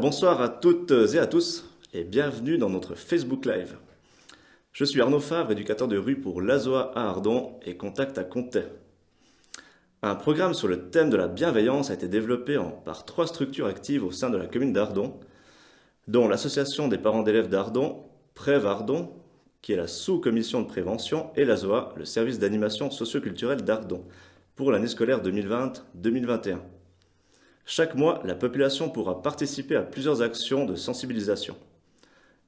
Bonsoir à toutes et à tous et bienvenue dans notre Facebook Live. Je suis Arnaud Favre, éducateur de rue pour l'ASOA à Ardon et contact à Comté. Un programme sur le thème de la bienveillance a été développé par 3 structures actives au sein de la commune d'Ardon, dont l'association des parents d'élèves d'Ardon, Prève Ardon, qui est la sous-commission de prévention, et l'ASOA, le service d'animation socioculturelle d'Ardon, pour l'année scolaire 2020-2021. Chaque mois, la population pourra participer à plusieurs actions de sensibilisation.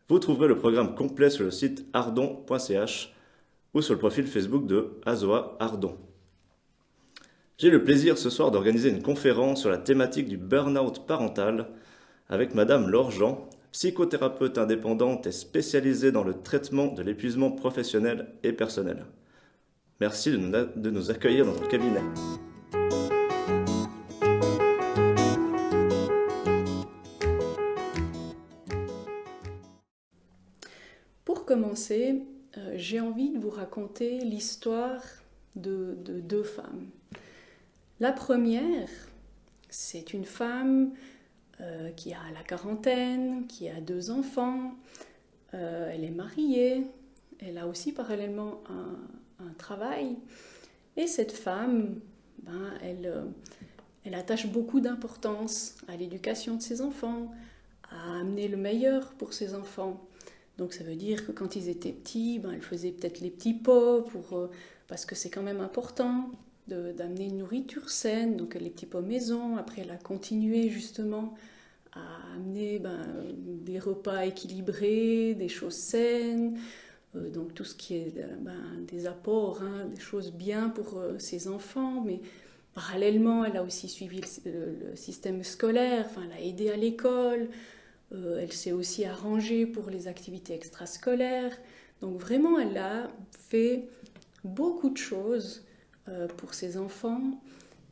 Vous trouverez le programme complet sur le site ardon.ch ou sur le profil Facebook de ASOA Ardon. J'ai le plaisir ce soir d'organiser une conférence sur la thématique du burn-out parental avec Madame Laure Jean, psychothérapeute indépendante et spécialisée dans le traitement de l'épuisement professionnel et personnel. Merci de nous accueillir dans notre cabinet. Pour commencer, j'ai envie de vous raconter l'histoire de 2 femmes. La première, c'est une femme qui a la quarantaine, qui a 2 enfants, elle est mariée, elle a aussi parallèlement un travail. Et cette femme, elle attache beaucoup d'importance à l'éducation de ses enfants, à amener le meilleur pour ses enfants. Donc ça veut dire que quand ils étaient petits, elle faisait peut-être les petits pots parce que c'est quand même important d'amener une nourriture saine, donc les petits pots maison. Après, elle a continué justement à amener des repas équilibrés, des choses saines, donc tout ce qui est des apports, des choses bien pour ses enfants. Mais parallèlement, elle a aussi suivi le système scolaire, elle a aidé à l'école. Elle s'est aussi arrangée pour les activités extrascolaires. Donc vraiment, elle a fait beaucoup de choses pour ses enfants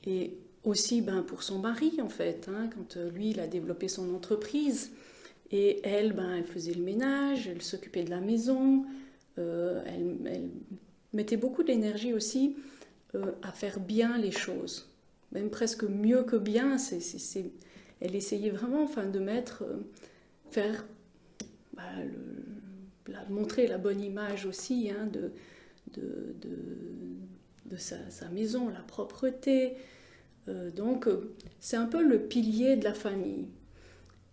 et aussi pour son mari, en fait, quand lui, il a développé son entreprise. Et elle, elle faisait le ménage, elle s'occupait de la maison. Elle mettait beaucoup d'énergie aussi à faire bien les choses. Même presque mieux que bien. Elle essayait vraiment de mettre... montrer la bonne image aussi de sa maison, la propreté. Donc, c'est un peu le pilier de la famille.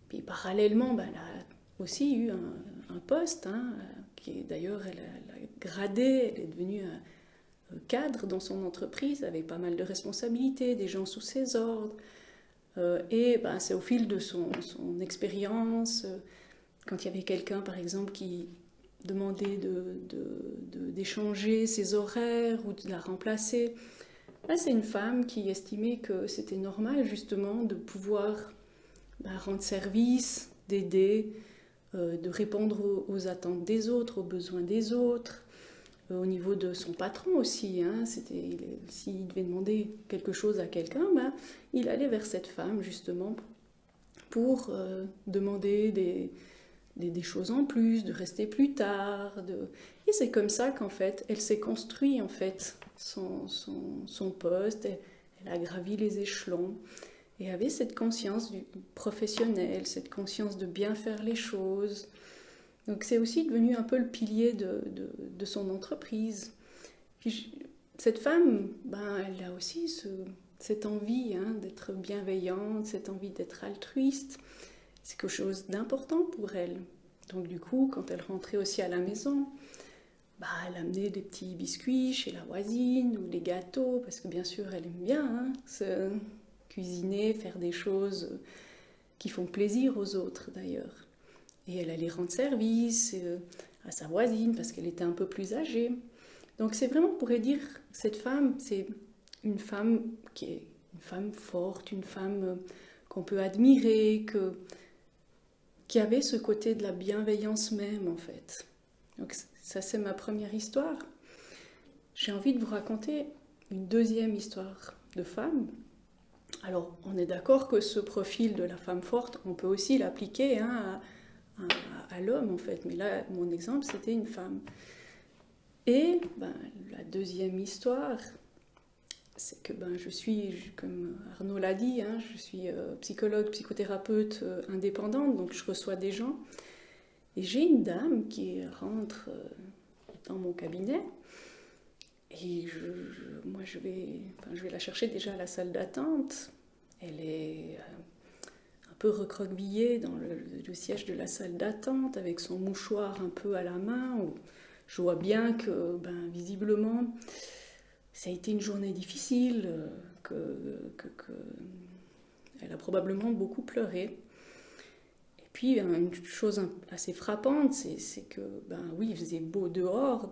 Puis parallèlement, elle a aussi eu un poste, qui est d'ailleurs, elle a gradé, elle est devenue un cadre dans son entreprise, avec pas mal de responsabilités, des gens sous ses ordres. Et c'est au fil de son expérience, quand il y avait quelqu'un par exemple qui demandait d'échanger ses horaires ou de la remplacer, c'est une femme qui estimait que c'était normal justement de pouvoir rendre service, d'aider, de répondre aux attentes des autres, aux besoins des autres. Au niveau de son patron aussi, s'il devait demander quelque chose à quelqu'un, il allait vers cette femme justement pour demander des choses en plus, de rester plus tard. Et c'est comme ça qu'en fait, elle s'est construit en fait son poste, elle a gravi les échelons et avait cette conscience du professionnel, cette conscience de bien faire les choses. Donc c'est aussi devenu un peu le pilier de son entreprise. Puis cette femme, elle a aussi cette envie d'être bienveillante, cette envie d'être altruiste. C'est quelque chose d'important pour elle. Donc du coup, quand elle rentrait aussi à la maison, elle amenait des petits biscuits chez la voisine ou des gâteaux, parce que bien sûr, elle aime bien se cuisiner, faire des choses qui font plaisir aux autres d'ailleurs. Et elle allait rendre service à sa voisine parce qu'elle était un peu plus âgée. Donc c'est vraiment, on pourrait dire, cette femme, c'est une femme qui est une femme forte, une femme qu'on peut admirer, qui avait ce côté de la bienveillance même en fait. Donc ça c'est ma première histoire. J'ai envie de vous raconter une deuxième histoire de femme. Alors on est d'accord que ce profil de la femme forte, on peut aussi l'appliquer à l'homme en fait, mais là mon exemple c'était une femme. Et la deuxième histoire, c'est que je suis, comme Arnaud l'a dit, hein, je suis psychologue, psychothérapeute indépendante, donc je reçois des gens. Et j'ai une dame qui rentre dans mon cabinet, et moi je vais la chercher déjà à la salle d'attente. Elle est un peu recroquevillée dans le siège de la salle d'attente, avec son mouchoir un peu à la main. Je vois bien que, visiblement, ça a été une journée difficile, elle a probablement beaucoup pleuré. Et puis, une chose assez frappante, c'est que, oui, il faisait beau dehors,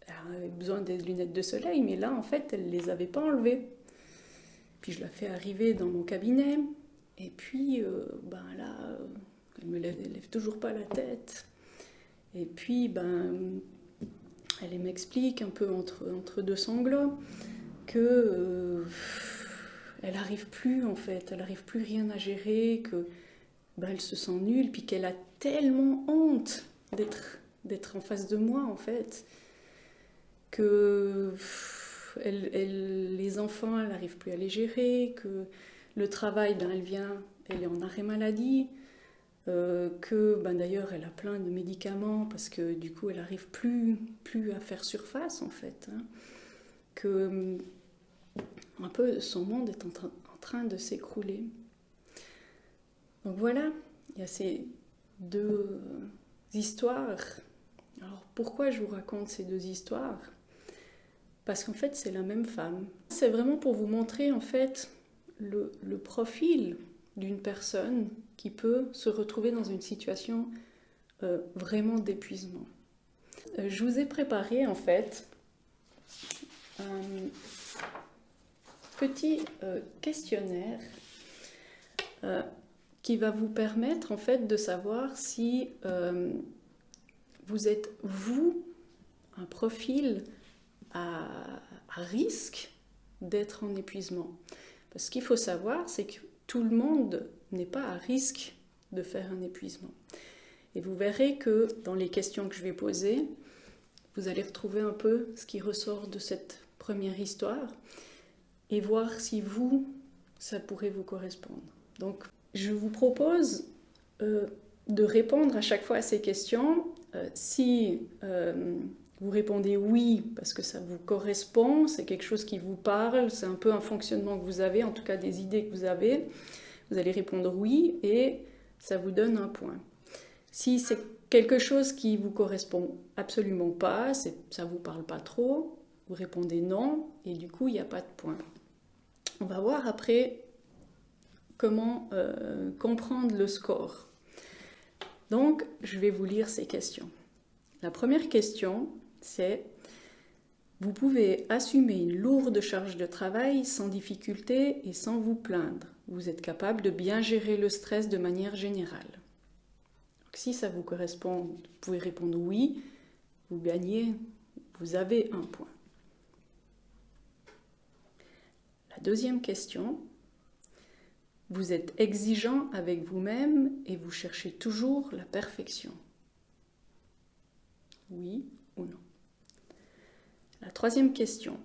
elle avait besoin des lunettes de soleil, mais là, en fait, elle ne les avait pas enlevées. Puis, je la fais arriver dans mon cabinet, et puis, là, elle ne lève toujours pas la tête. Et puis, elle m'explique un peu entre deux sanglots que elle n'arrive plus en fait, elle n'arrive plus rien à gérer, que elle se sent nulle, puis qu'elle a tellement honte d'être en face de moi en fait, que les enfants, elle n'arrive plus à les gérer, que le travail, elle est en arrêt maladie. Que d'ailleurs elle a plein de médicaments parce que du coup elle n'arrive plus à faire surface en fait, hein. Que un peu son monde est en train de s'écrouler. Donc voilà, il y a ces deux histoires. Alors pourquoi je vous raconte ces deux histoires? Parce qu'en fait c'est la même femme. C'est vraiment pour vous montrer en fait le profil d'une personne qui peut se retrouver dans une situation vraiment d'épuisement. Je vous ai préparé en fait un petit questionnaire qui va vous permettre en fait de savoir si vous êtes un profil à risque d'être en épuisement. Parce qu'il faut savoir, c'est que tout le monde n'est pas à risque de faire un épuisement. Et vous verrez que dans les questions que je vais poser, vous allez retrouver un peu ce qui ressort de cette première histoire et voir si ça pourrait vous correspondre. Donc, je vous propose de répondre à chaque fois à ces questions. Si vous répondez oui, parce que ça vous correspond, c'est quelque chose qui vous parle, c'est un peu un fonctionnement que vous avez, en tout cas des idées que vous avez, vous allez répondre oui et ça vous donne un point. Si c'est quelque chose qui vous correspond absolument pas, ça vous parle pas trop, vous répondez non et du coup il n'y a pas de point. On va voir après comment comprendre le score. Donc je vais vous lire ces questions. La première question, c'est: vous pouvez assumer une lourde charge de travail sans difficulté et sans vous plaindre. Vous êtes capable de bien gérer le stress de manière générale. Donc, si ça vous correspond, vous pouvez répondre oui, vous gagnez, vous avez un point. La deuxième question: vous êtes exigeant avec vous-même et vous cherchez toujours la perfection. Oui ou non? La troisième question: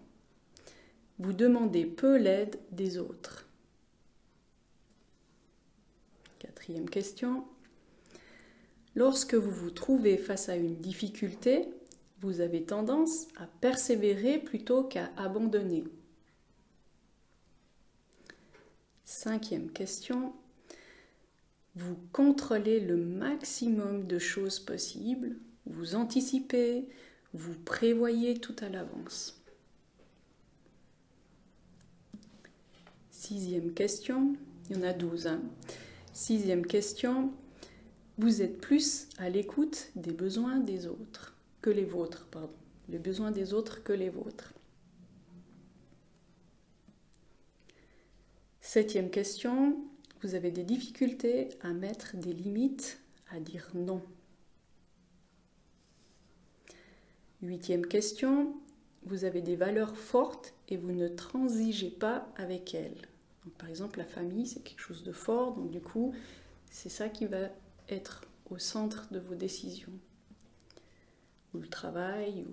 vous demandez peu l'aide des autres. Quatrième question: lorsque vous vous trouvez face à une difficulté, vous avez tendance à persévérer plutôt qu'à abandonner. Cinquième question: vous contrôlez le maximum de choses possibles, vous anticipez, vous prévoyez tout à l'avance. Sixième question, il y en a 12. Sixième question: vous êtes plus à l'écoute des besoins des autres que les vôtres, pardon. Les besoins des autres que les vôtres. Septième question: vous avez des difficultés à mettre des limites, à dire non. Huitième question: vous avez des valeurs fortes et vous ne transigez pas avec elles. Donc, par exemple, la famille, c'est quelque chose de fort, donc du coup, c'est ça qui va être au centre de vos décisions. Ou le travail.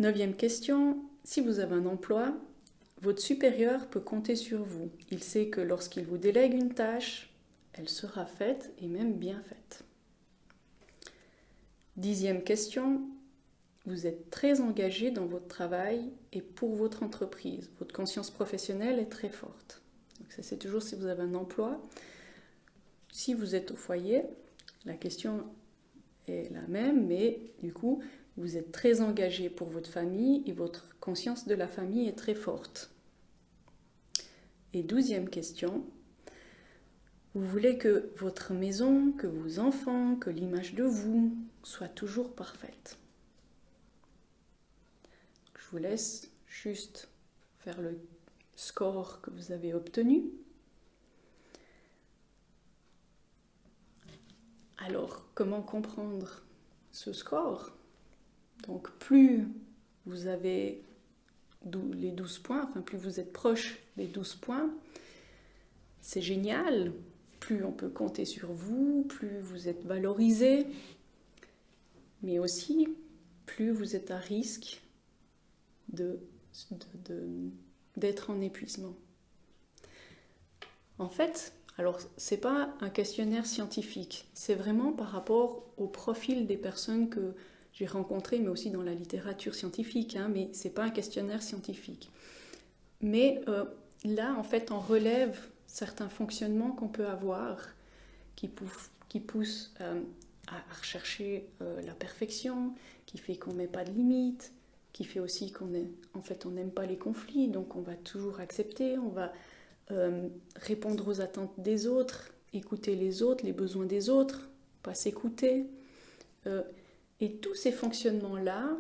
9e question, si vous avez un emploi, votre supérieur peut compter sur vous. Il sait que lorsqu'il vous délègue une tâche, elle sera faite et même bien faite. 10e question, vous êtes très engagé dans votre travail et pour votre entreprise. Votre conscience professionnelle est très forte. Donc ça, c'est toujours si vous avez un emploi. Si vous êtes au foyer, la question est la même, mais du coup, vous êtes très engagé pour votre famille et votre conscience de la famille est très forte. Et 12e question, vous voulez que votre maison, que vos enfants, que l'image de vous soit toujours parfaite. Je vous laisse juste faire le score que vous avez obtenu. Alors, comment comprendre ce score? Donc, plus vous avez les 12 points, enfin plus vous êtes proche des 12 points, c'est génial. Plus on peut compter sur vous, plus vous êtes valorisé, mais aussi plus vous êtes à risque d'être en épuisement. En fait, alors c'est pas un questionnaire scientifique, c'est vraiment par rapport au profil des personnes que j'ai rencontrées, mais aussi dans la littérature scientifique, mais c'est pas un questionnaire scientifique. Mais là, en fait, on relève certains fonctionnements qu'on peut avoir qui poussent à rechercher la perfection, qui fait qu'on met pas de limites, qui fait aussi qu'on n'aime pas les conflits, donc on va toujours accepter, on va répondre aux attentes des autres, écouter les autres, les besoins des autres, pas s'écouter. Et tous ces fonctionnements-là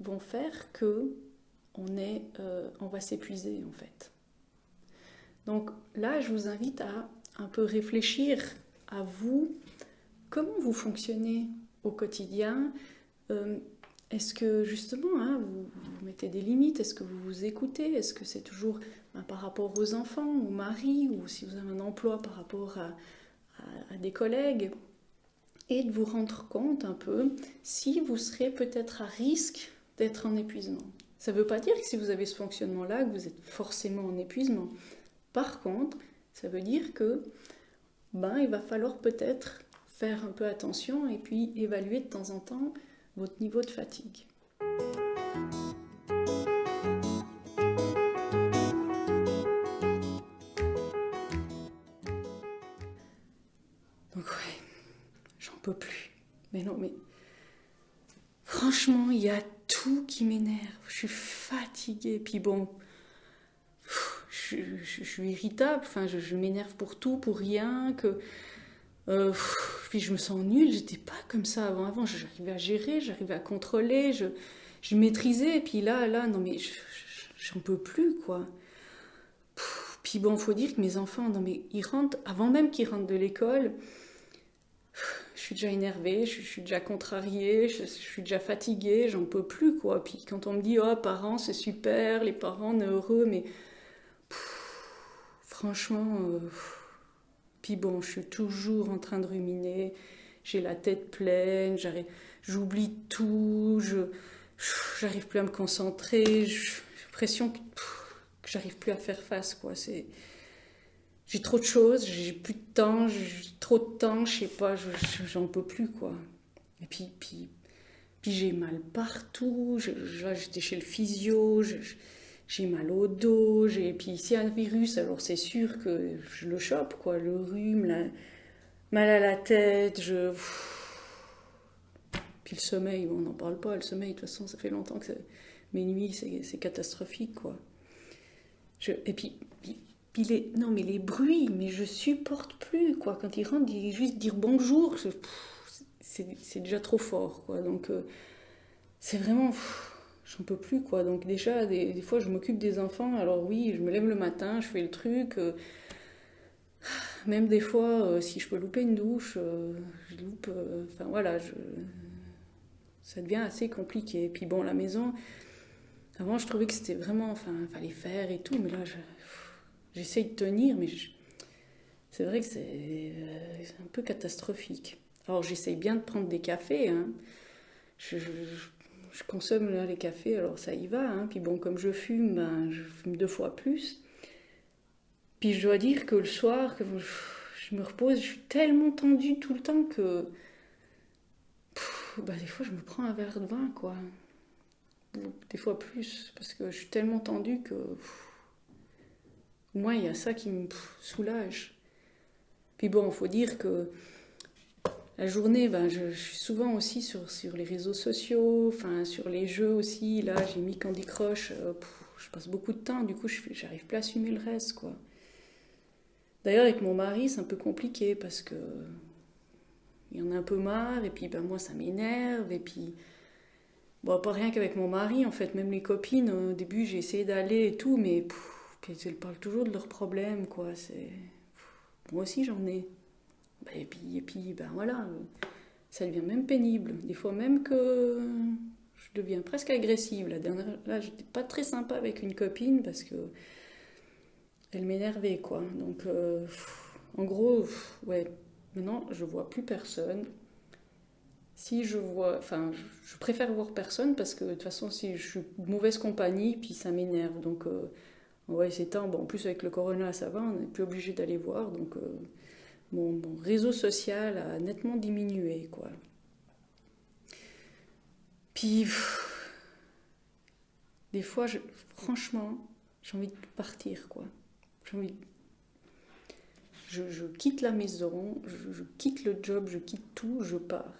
vont faire que on va s'épuiser en fait. Donc là, je vous invite à un peu réfléchir à vous, comment vous fonctionnez au quotidien. Est-ce que justement, vous mettez des limites? Est-ce que vous vous écoutez? Est-ce que c'est toujours par rapport aux enfants, au mari, ou si vous avez un emploi par rapport à des collègues? Et de vous rendre compte un peu si vous serez peut-être à risque d'être en épuisement. Ça ne veut pas dire que si vous avez ce fonctionnement-là, que vous êtes forcément en épuisement. Par contre, ça veut dire que il va falloir peut-être faire un peu attention et puis évaluer de temps en temps votre niveau de fatigue. Donc ouais, j'en peux plus. Mais non, mais franchement, il y a tout qui m'énerve. Je suis fatiguée. Puis bon, je suis irritable. Enfin, je m'énerve pour tout, pour rien. Puis je me sens nulle. J'étais pas comme ça avant. Avant, j'arrivais à gérer, j'arrivais à contrôler, je maîtrisais. Et puis là, non mais j'en peux plus, quoi. Puis bon, faut dire que mes enfants, non mais ils rentrent, avant même qu'ils rentrent de l'école, je suis déjà énervée, je suis déjà contrariée, je suis déjà fatiguée, j'en peux plus, quoi. Puis quand on me dit, oh, parents, c'est super, les parents, on est heureux, mais franchement, puis bon, je suis toujours en train de ruminer, j'ai la tête pleine, j'oublie tout, j'arrive plus à me concentrer, j'ai l'impression que j'arrive plus à faire face, quoi. J'ai trop de choses, j'ai plus de temps, j'ai trop de temps, je sais pas, j'en peux plus, quoi. Et puis j'ai mal partout, j'étais chez le physio, j'ai mal au dos, puis s'il y a un virus, alors c'est sûr que je le chope, quoi, le rhume, mal à la tête, puis le sommeil, on n'en parle pas, le sommeil, de toute façon, ça fait longtemps que mes nuits, c'est catastrophique, quoi. Et puis non, mais les bruits, mais je supporte plus, quoi. Quand ils rentrent, juste dire bonjour, c'est déjà trop fort, quoi. Donc, c'est vraiment... j'en peux plus, quoi. Donc, déjà, des fois, je m'occupe des enfants. Alors oui, je me lève le matin, je fais le truc. Même des fois, si je peux louper une douche, je loupe... Enfin, voilà, ça devient assez compliqué. Et puis bon, la maison... Avant, je trouvais que c'était vraiment... Enfin, il fallait faire et tout, mais là, j'essaye de tenir, mais c'est vrai que c'est un peu catastrophique. Alors, j'essaye bien de prendre des cafés, hein. Je je consomme là, les cafés, alors ça y va, hein. Puis bon, comme je fume 2 fois plus. Puis je dois dire que le soir, que je me repose, je suis tellement tendue tout le temps que des fois je me prends un verre de vin, quoi. Des fois plus, parce que je suis tellement tendue que moi, il y a ça qui me soulage. Puis bon, il faut dire que la journée, je suis souvent aussi sur les réseaux sociaux, enfin sur les jeux aussi. Là, j'ai mis Candy Crush, je passe beaucoup de temps, du coup, j'arrive plus à assumer le reste, quoi. D'ailleurs, avec mon mari, c'est un peu compliqué parce que il y en a un peu marre, et puis moi, ça m'énerve, et puis bon, pas rien qu'avec mon mari, en fait, même les copines, au début, j'ai essayé d'aller et tout, mais puis elles parlent toujours de leurs problèmes, quoi. Moi aussi, j'en ai. Et puis, voilà, ça devient même pénible. Des fois même que je deviens presque agressive. Là, j'étais pas très sympa avec une copine parce que elle m'énervait, quoi. Donc, en gros, ouais, maintenant, je vois plus personne. Si je vois, enfin, je préfère voir personne parce que de toute façon, si je suis de mauvaise compagnie, puis ça m'énerve. Donc, ouais, c'est temps. Bon, en plus, avec le corona, ça va, on n'est plus obligé d'aller voir. Donc, mon réseau social a nettement diminué, quoi. Puis, des fois, franchement, j'ai envie de partir, quoi. J'ai envie. Je quitte la maison, je quitte le job, je quitte tout, je pars.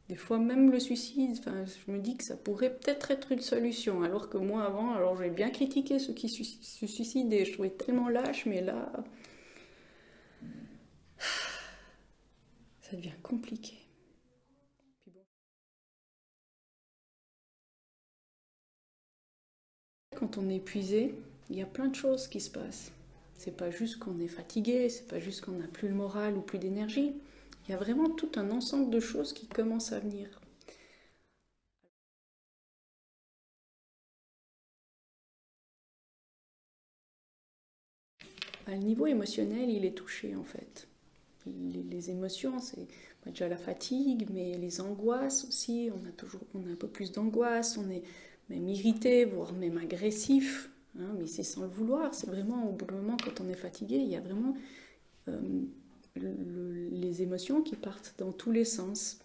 Des fois, même le suicide, enfin, je me dis que ça pourrait peut-être être une solution. Alors que moi, avant, alors j'ai bien critiqué ceux qui se suicidaient. Je trouvais tellement lâche, mais là, ça devient compliqué. Puis bon. Quand on est épuisé, il y a plein de choses qui se passent. C'est pas juste qu'on est fatigué, c'est pas juste qu'on n'a plus le moral ou plus d'énergie. Il y a vraiment tout un ensemble de choses qui commencent à venir. Le niveau émotionnel, il est touché en fait. Les émotions, c'est déjà la fatigue, mais les angoisses aussi. On a un peu plus d'angoisse, on est même irrité, voire même agressif. Hein, mais c'est sans le vouloir. C'est vraiment au bout d'un moment, quand on est fatigué, il y a vraiment les émotions qui partent dans tous les sens.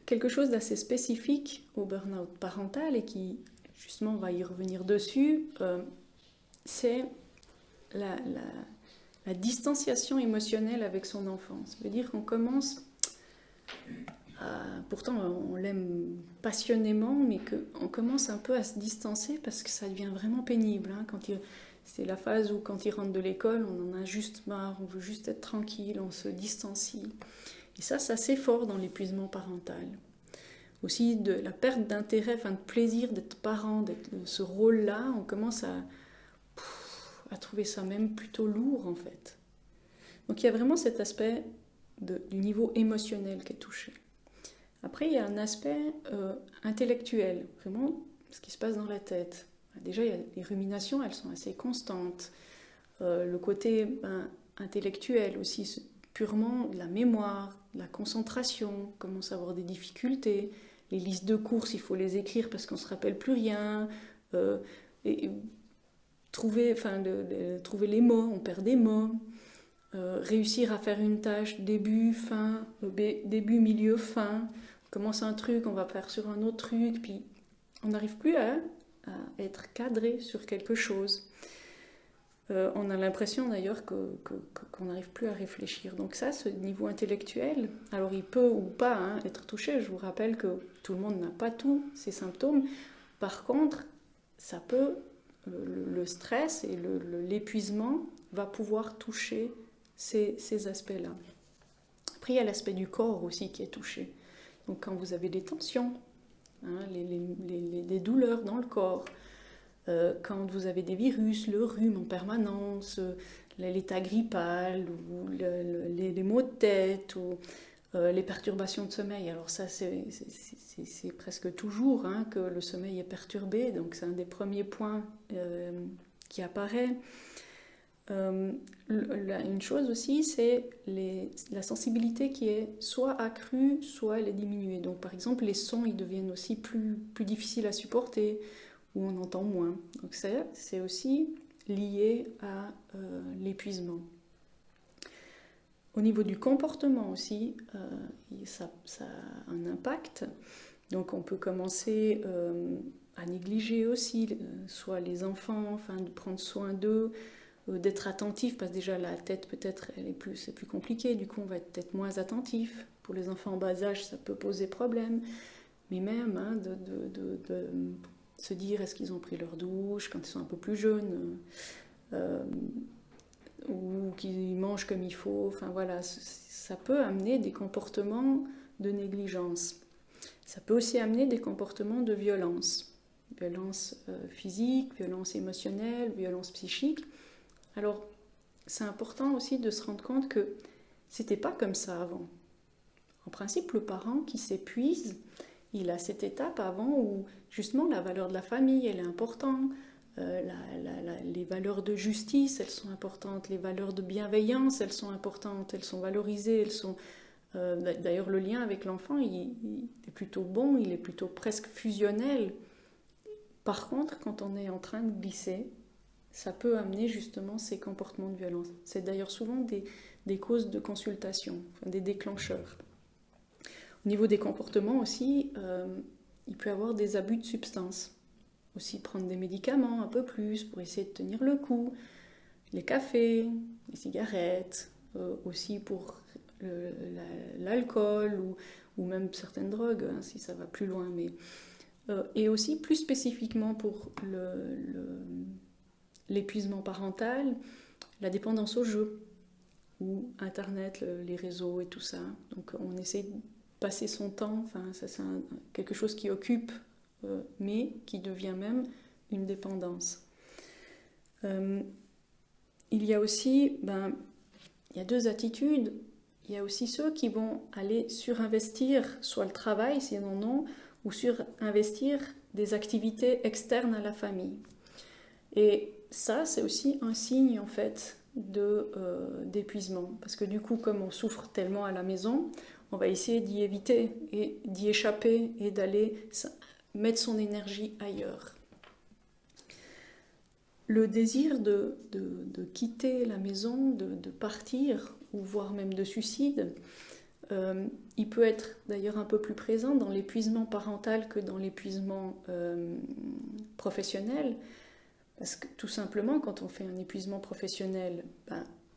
Quelque chose d'assez spécifique au burn-out parental et qui, justement, on va y revenir dessus, c'est la distanciation émotionnelle avec son enfant. Ça veut dire qu'on commence pourtant on l'aime passionnément, mais qu'on commence un peu à se distancer parce que ça devient vraiment pénible. Hein, c'est la phase où quand il rentre de l'école, on en a juste marre, on veut juste être tranquille, on se distancie. Et ça, c'est assez fort dans l'épuisement parental. Aussi de la perte d'intérêt, enfin de plaisir d'être parent, d'être ce rôle-là, on commence à trouver ça même plutôt lourd en fait. Donc il y a vraiment cet aspect du niveau émotionnel qui est touché. Après, il y a un aspect intellectuel, vraiment ce qui se passe dans la tête. Déjà, il y a les ruminations, elles sont assez constantes. Le côté intellectuel aussi, purement de la mémoire, de la concentration, on commence à avoir des difficultés. Les listes de courses, il faut les écrire parce qu'on ne se rappelle plus rien. Trouver les mots, on perd des mots. Réussir à faire une tâche début, fin, début, milieu, fin. On commence un truc, on va faire sur un autre truc, puis on n'arrive plus à être cadré sur quelque chose. On a l'impression d'ailleurs qu'on n'arrive plus à réfléchir. Donc ça, ce niveau intellectuel, alors il peut ou pas être touché. Je vous rappelle que tout le monde n'a pas tous ces symptômes. Par contre, ça peut, le stress et l'épuisement va pouvoir toucher ces aspects-là. Après, il y a l'aspect du corps aussi qui est touché. Donc quand vous avez des tensions, des douleurs dans le corps, quand vous avez des virus, le rhume en permanence, l'état grippal, ou les maux de tête, ou les perturbations de sommeil. Alors ça, c'est presque toujours que le sommeil est perturbé, donc c'est un des premiers points qui apparaît. Une chose aussi, c'est la sensibilité qui est soit accrue, soit elle est diminuée. Donc par exemple, les sons, ils deviennent aussi plus difficiles à supporter, ou on entend moins. Donc c'est aussi lié à l'épuisement. Au niveau du comportement aussi, ça a un impact. Donc on peut commencer à négliger aussi, soit les enfants, enfin de prendre soin d'eux, d'être attentif, parce que déjà la tête peut-être c'est plus compliqué, du coup on va être peut-être moins attentif. Pour les enfants en bas âge, ça peut poser problème, mais même hein, de se dire est-ce qu'ils ont pris leur douche quand ils sont un peu plus jeunes, ou qu'ils mangent comme il faut, enfin voilà, ça peut amener des comportements de négligence. Ça peut aussi amener des comportements de violence. Violence physique, violence émotionnelle, violence psychique. Alors, c'est important aussi de se rendre compte que c'était pas comme ça avant. En principe, le parent qui s'épuise, il a cette étape avant où justement la valeur de la famille, elle est importante, les valeurs de justice, elles sont importantes, les valeurs de bienveillance, elles sont importantes, elles sont valorisées, elles sont... D'ailleurs, le lien avec l'enfant, il est plutôt bon, il est plutôt presque fusionnel. Par contre, quand on est en train de glisser, ça peut amener justement ces comportements de violence. C'est d'ailleurs souvent des causes de consultation, enfin, des déclencheurs. Au niveau des comportements aussi, il peut y avoir des abus de substances. Aussi prendre des médicaments un peu plus pour essayer de tenir le coup. Les cafés, les cigarettes, aussi pour l'alcool ou même certaines drogues, hein, si ça va plus loin. Mais, et aussi plus spécifiquement pour l'épuisement parental, la dépendance aux jeux, ou Internet, les réseaux et tout ça. Donc on essaie de passer son temps, enfin, ça c'est quelque chose qui occupe, mais qui devient même une dépendance. Il y a aussi, il y a deux attitudes. Il y a aussi ceux qui vont aller surinvestir soit le travail, s'ils en ont, ou surinvestir des activités externes à la famille. Et ça, c'est aussi un signe en fait d'épuisement. Parce que du coup, comme on souffre tellement à la maison, on va essayer d'y éviter et d'y échapper et d'aller mettre son énergie ailleurs. Le désir de quitter la maison, de partir, ou voire même de suicide, il peut être d'ailleurs un peu plus présent dans l'épuisement parental que dans l'épuisement professionnel. Parce que tout simplement, quand on fait un épuisement professionnel,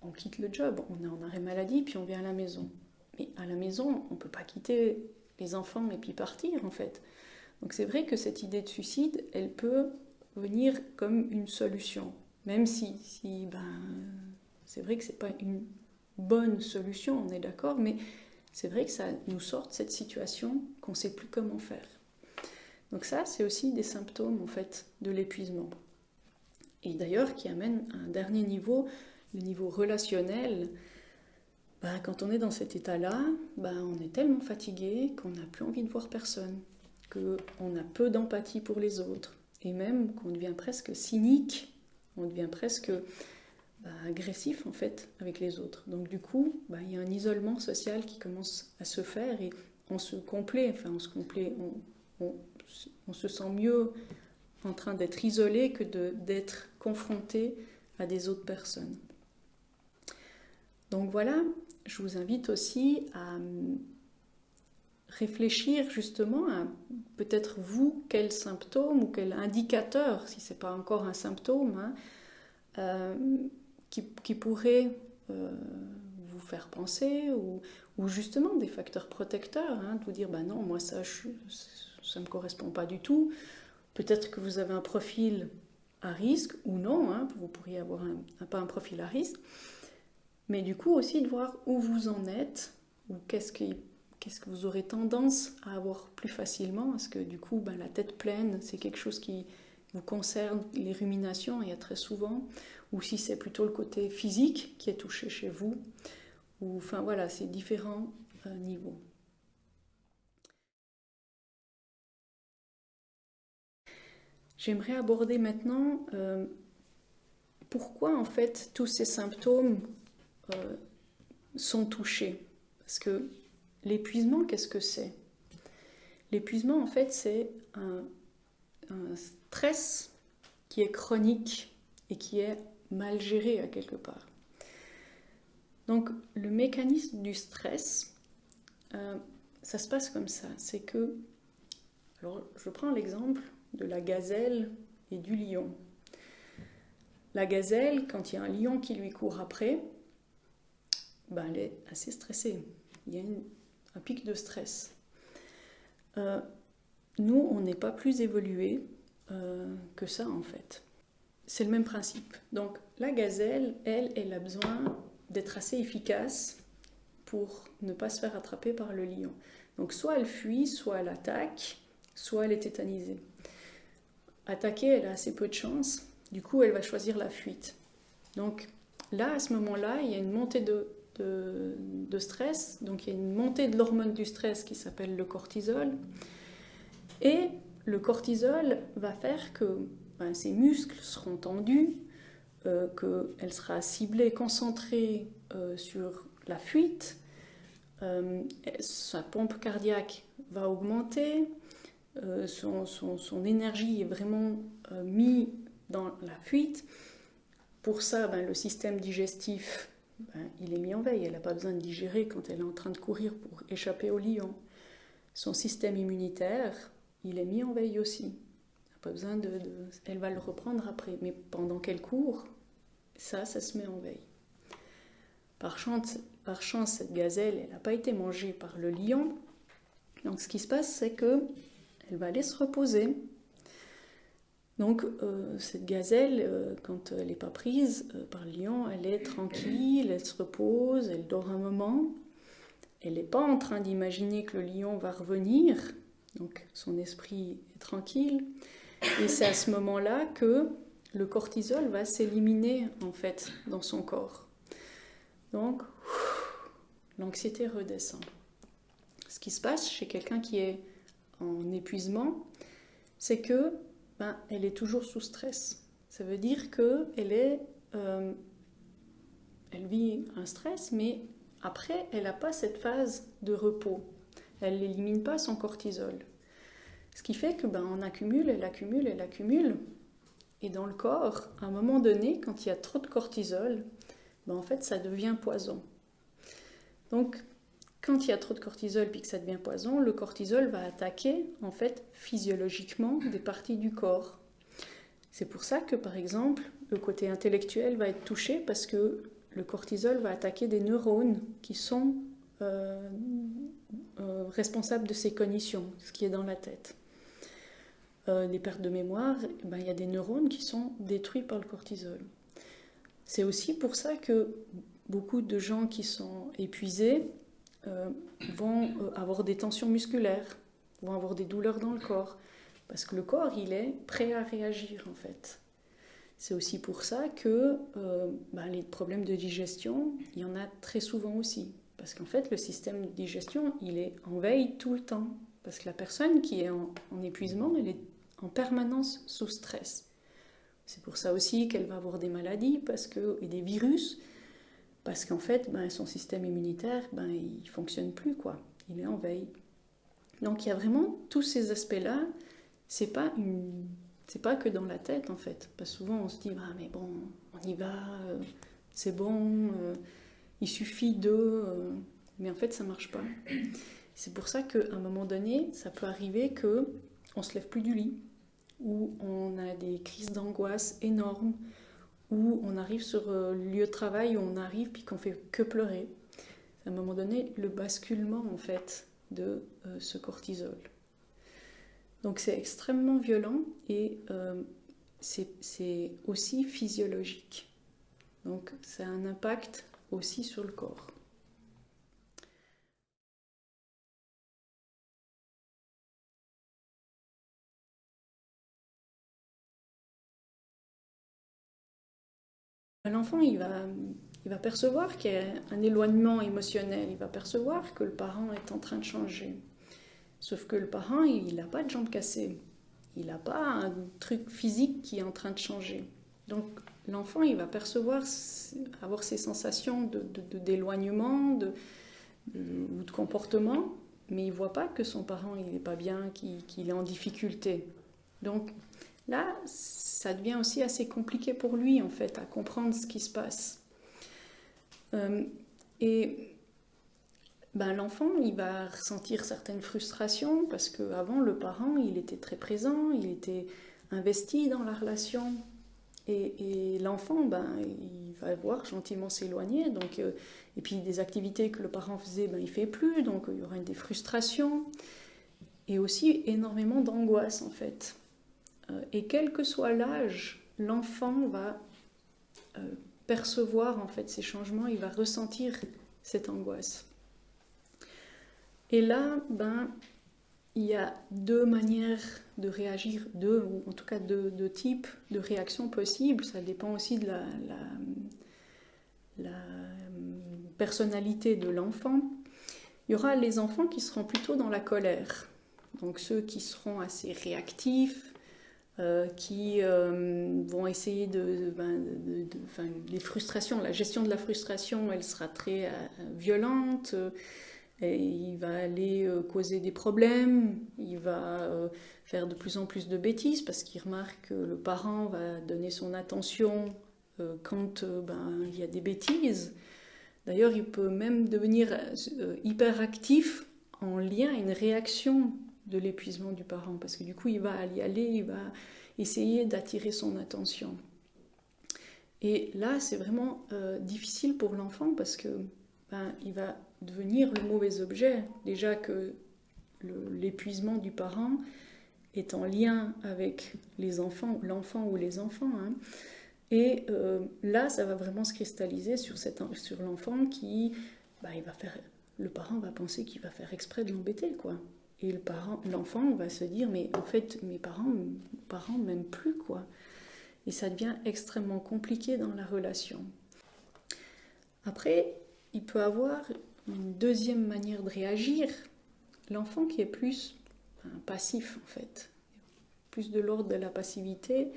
on quitte le job, on est en arrêt maladie, puis on vient à la maison. Mais à la maison, on ne peut pas quitter les enfants et puis partir, en fait. Donc c'est vrai que cette idée de suicide, elle peut venir comme une solution. Même si c'est vrai que ce n'est pas une bonne solution, on est d'accord, mais c'est vrai que ça nous sort de cette situation qu'on ne sait plus comment faire. Donc ça, c'est aussi des symptômes, en fait, de l'épuisement. Et d'ailleurs, qui amène à un dernier niveau, le niveau relationnel. Quand on est dans cet état-là, on est tellement fatigué qu'on n'a plus envie de voir personne, qu'on a peu d'empathie pour les autres, et même qu'on devient presque cynique, on devient presque agressif en fait avec les autres. Donc du coup, il y a un isolement social qui commence à se faire et on se complaît, on se sent mieux en train d'être isolé que d'être confronté à des autres personnes. Donc voilà, je vous invite aussi à réfléchir justement à peut-être vous, quel symptôme ou quel indicateur, si ce n'est pas encore un symptôme, qui pourrait vous faire penser ou justement des facteurs protecteurs, de vous dire non, moi ça ne me correspond pas du tout. Peut-être que vous avez un profil à risque ou non, vous pourriez avoir pas un profil à risque, mais du coup aussi de voir où vous en êtes ou qu'est-ce que vous aurez tendance à avoir plus facilement, parce que du coup la tête pleine, c'est quelque chose qui vous concerne, les ruminations, il y a très souvent, ou si c'est plutôt le côté physique qui est touché chez vous, ou enfin voilà, c'est différents niveaux. J'aimerais aborder maintenant pourquoi en fait tous ces symptômes sont touchés? Parce que l'épuisement, qu'est-ce que c'est? L'épuisement, en fait, c'est un stress qui est chronique et qui est mal géré à quelque part. Donc, le mécanisme du stress, ça se passe comme ça. C'est que, alors, je prends l'exemple de la gazelle et du lion. La gazelle, quand il y a un lion qui lui court après, ben, elle est assez stressée. Il y a un pic de stress. Nous, on n'est pas plus évolué que ça, en fait. C'est le même principe. Donc, la gazelle, elle a besoin d'être assez efficace pour ne pas se faire attraper par le lion. Donc, soit elle fuit, soit elle attaque, soit elle est tétanisée. Attaquer, elle a assez peu de chance. Du coup, elle va choisir la fuite. Donc, là, à ce moment-là, il y a une montée de stress. Donc, il y a une montée de l'hormone du stress qui s'appelle le cortisol. Et le cortisol va faire que ses muscles seront tendus, qu'elle sera ciblée, concentrée sur la fuite, sa pompe cardiaque va augmenter, son énergie est vraiment mise dans la fuite. Pour ça, le système digestif, il est mis en veille. Elle n'a pas besoin de digérer quand elle est en train de courir pour échapper au lion. Son système immunitaire, il est mis en veille aussi. Pas besoin elle va le reprendre après, mais pendant qu'elle court, ça se met en veille. Par chance, cette gazelle, elle n'a pas été mangée par le lion. Donc ce qui se passe, c'est que elle va aller se reposer. Donc cette gazelle, quand elle n'est pas prise par le lion, elle est tranquille, elle se repose, elle dort un moment. Elle n'est pas en train d'imaginer que le lion va revenir, donc son esprit est tranquille. Et c'est à ce moment-là que le cortisol va s'éliminer en fait dans son corps. Donc, l'anxiété redescend. Ce qui se passe chez quelqu'un qui est en épuisement, c'est que elle est toujours sous stress. Ça veut dire qu'elle elle vit un stress, mais après, elle n'a pas cette phase de repos. Elle n'élimine pas son cortisol. Ce qui fait que on accumule, elle accumule, elle accumule. Et dans le corps, à un moment donné, quand il y a trop de cortisol, en fait, ça devient poison. Donc, quand il y a trop de cortisol puis que ça devient poison, le cortisol va attaquer, en fait, physiologiquement, des parties du corps. C'est pour ça que, par exemple, le côté intellectuel va être touché parce que le cortisol va attaquer des neurones qui sont responsables de ces cognitions, ce qui est dans la tête. Des pertes de mémoire, il y a des neurones qui sont détruits par le cortisol. C'est aussi pour ça que beaucoup de gens qui sont épuisés vont avoir des tensions musculaires, vont avoir des douleurs dans le corps, parce que le corps, il est prêt à réagir en fait. C'est aussi pour ça que les problèmes de digestion, il y en a très souvent aussi. Parce qu'en fait, le système de digestion, il est en veille tout le temps. Parce que la personne qui est en épuisement, elle est en permanence sous stress. C'est pour ça aussi qu'elle va avoir des maladies et des virus, parce qu'en fait, son système immunitaire, il ne fonctionne plus, quoi. Il est en veille. Donc il y a vraiment tous ces aspects-là. C'est pas que dans la tête, en fait. Parce que souvent, on se dit, mais bon, on y va, c'est bon, il suffit de... mais en fait, ça ne marche pas. C'est pour ça qu'à un moment donné, ça peut arriver qu'on ne se lève plus du lit, ou on a des crises d'angoisse énormes, ou on arrive sur le lieu de travail, où on arrive puis qu'on fait que pleurer. C'est à un moment donné le basculement, en fait, de ce cortisol. Donc c'est extrêmement violent et c'est aussi physiologique. Donc ça a un impact aussi sur le corps. L'enfant, il va percevoir qu'il y a un éloignement émotionnel, il va percevoir que le parent est en train de changer. Sauf que le parent, il n'a pas de jambes cassées. Il n'a pas un truc physique qui est en train de changer. Donc, l'enfant il va avoir ces sensations d'éloignement ou de comportement, mais il ne voit pas que son parent il n'est pas bien, qu'il est en difficulté. Donc là, ça devient aussi assez compliqué pour lui, en fait, à comprendre ce qui se passe. L'enfant, il va ressentir certaines frustrations, parce qu'avant, le parent, il était très présent, il était investi dans la relation. Et l'enfant, il va voir gentiment s'éloigner. Et puis, des activités que le parent faisait, il ne fait plus, donc il y aura des frustrations. Et aussi énormément d'angoisse, en fait. Et quel que soit l'âge, l'enfant va percevoir en fait ces changements, il va ressentir cette angoisse. Et là, il y a deux manières de réagir, ou en tout cas deux types de réactions possibles. Ça dépend aussi de la personnalité de l'enfant. Il y aura les enfants qui seront plutôt dans la colère, donc ceux qui seront assez réactifs, qui vont essayer les frustrations, la gestion de la frustration, elle sera très violente, et il va aller causer des problèmes, il va faire de plus en plus de bêtises parce qu'il remarque que le parent va donner son attention quand il y a des bêtises. D'ailleurs, il peut même devenir hyperactif en lien à une réaction de l'épuisement du parent, parce que du coup il va y aller, il va essayer d'attirer son attention. Et là c'est vraiment difficile pour l'enfant parce que il va devenir le mauvais objet. Déjà que l'épuisement du parent est en lien avec les enfants, l'enfant ou les enfants, hein. Et là ça va vraiment se cristalliser sur l'enfant qui le parent va penser qu'il va faire exprès de l'embêter, quoi. Et l'enfant va se dire, mais en fait, mes parents m'aiment plus, quoi. Et ça devient extrêmement compliqué dans la relation. Après, il peut avoir une deuxième manière de réagir. L'enfant qui est plus passif, en fait. Plus de l'ordre de la passivité.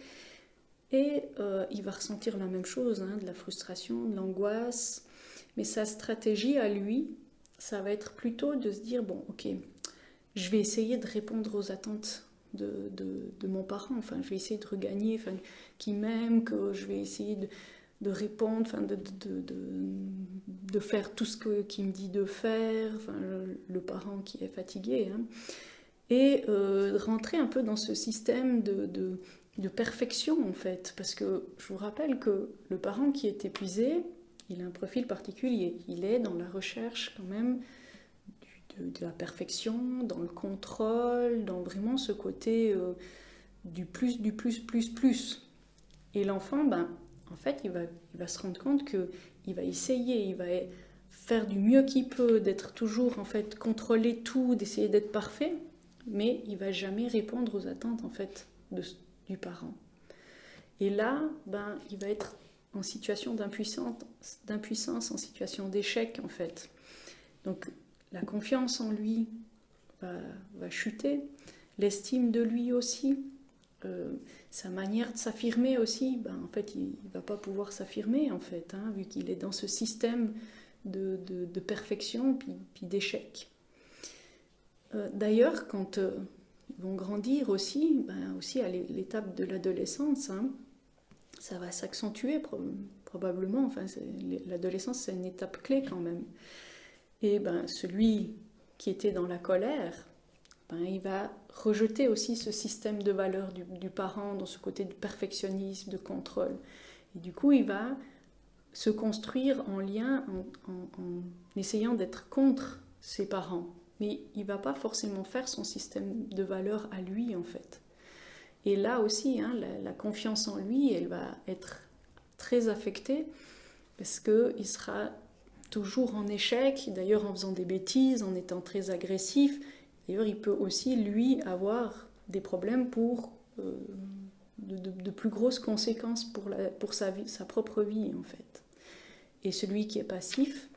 Et il va ressentir la même chose, hein, de la frustration, de l'angoisse. Mais sa stratégie à lui, ça va être plutôt de se dire, bon, ok, je vais essayer de répondre aux attentes de mon parent, je vais essayer de regagner, qu'il m'aime, que je vais essayer de répondre, de faire tout ce qu'il me dit de faire, le parent qui est fatigué, hein. Et rentrer un peu dans ce système de perfection, en fait, parce que je vous rappelle que le parent qui est épuisé, il a un profil particulier, il est dans la recherche quand même de la perfection, dans le contrôle, dans vraiment ce côté du plus. Et l'enfant, en fait, il va se rendre compte qu'il va essayer, il va faire du mieux qu'il peut, d'être toujours, en fait, contrôler tout, d'essayer d'être parfait, mais il va jamais répondre aux attentes, en fait, du parent. Et là, il va être en situation d'impuissance, en situation d'échec, en fait. Donc, la confiance en lui va chuter, l'estime de lui aussi, sa manière de s'affirmer aussi, en fait, il ne va pas pouvoir s'affirmer, en fait, hein, vu qu'il est dans ce système de perfection puis d'échec. D'ailleurs, quand ils vont grandir aussi à l'étape de l'adolescence, hein, ça va s'accentuer probablement. L'adolescence, c'est une étape clé quand même. Et celui qui était dans la colère, il va rejeter aussi ce système de valeurs du parent, dans ce côté de perfectionnisme, de contrôle. Et du coup, il va se construire en lien, en essayant d'être contre ses parents. Mais il ne va pas forcément faire son système de valeurs à lui, en fait. Et là aussi, hein, la confiance en lui, elle va être très affectée, parce qu'il sera toujours en échec, d'ailleurs en faisant des bêtises, en étant très agressif. D'ailleurs, il peut aussi, lui, avoir des problèmes pour de plus grosses conséquences pour sa propre vie, en fait. Et celui qui est passif,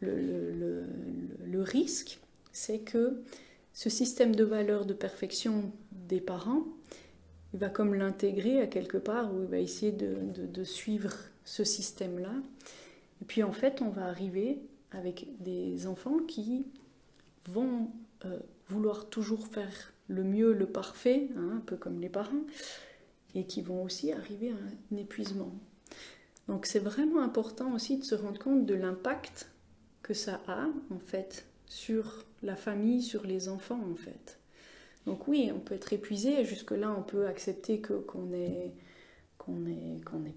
le risque, c'est que ce système de valeurs de perfection des parents il va comme l'intégrer à quelque part, où il va essayer de suivre ce système-là. Et puis en fait, on va arriver avec des enfants qui vont vouloir toujours faire le mieux, le parfait, un peu comme les parents, et qui vont aussi arriver à un épuisement. Donc c'est vraiment important aussi de se rendre compte de l'impact que ça a en fait sur la famille, sur les enfants en fait. Donc oui, on peut être épuisé, et jusque-là on peut accepter qu'on n'est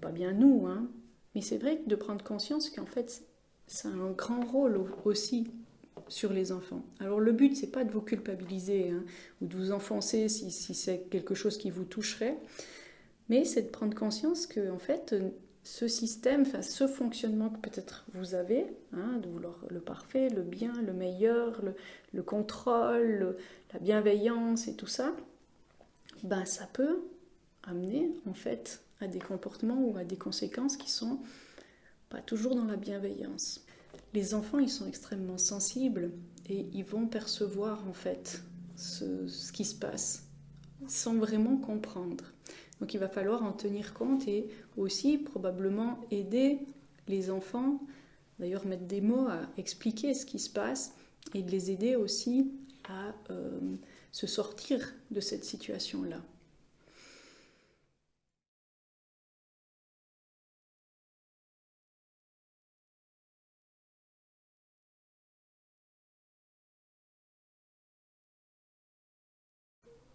pas bien nous, hein. Mais c'est vrai que de prendre conscience qu'en fait ça a un grand rôle aussi sur les enfants. Alors le but c'est pas de vous culpabiliser, hein, ou de vous enfoncer si c'est quelque chose qui vous toucherait, mais c'est de prendre conscience que en fait ce système, enfin ce fonctionnement que peut-être vous avez, hein, de vouloir le parfait, le bien, le meilleur, le contrôle, la bienveillance et tout ça, ben ça peut amener en fait à des comportements ou à des conséquences qui sont pas toujours dans la bienveillance. Les enfants, ils sont extrêmement sensibles et ils vont percevoir en fait ce qui se passe sans vraiment comprendre. Donc il va falloir en tenir compte et aussi probablement aider les enfants, d'ailleurs mettre des mots à expliquer ce qui se passe et de les aider aussi à se sortir de cette situation-là.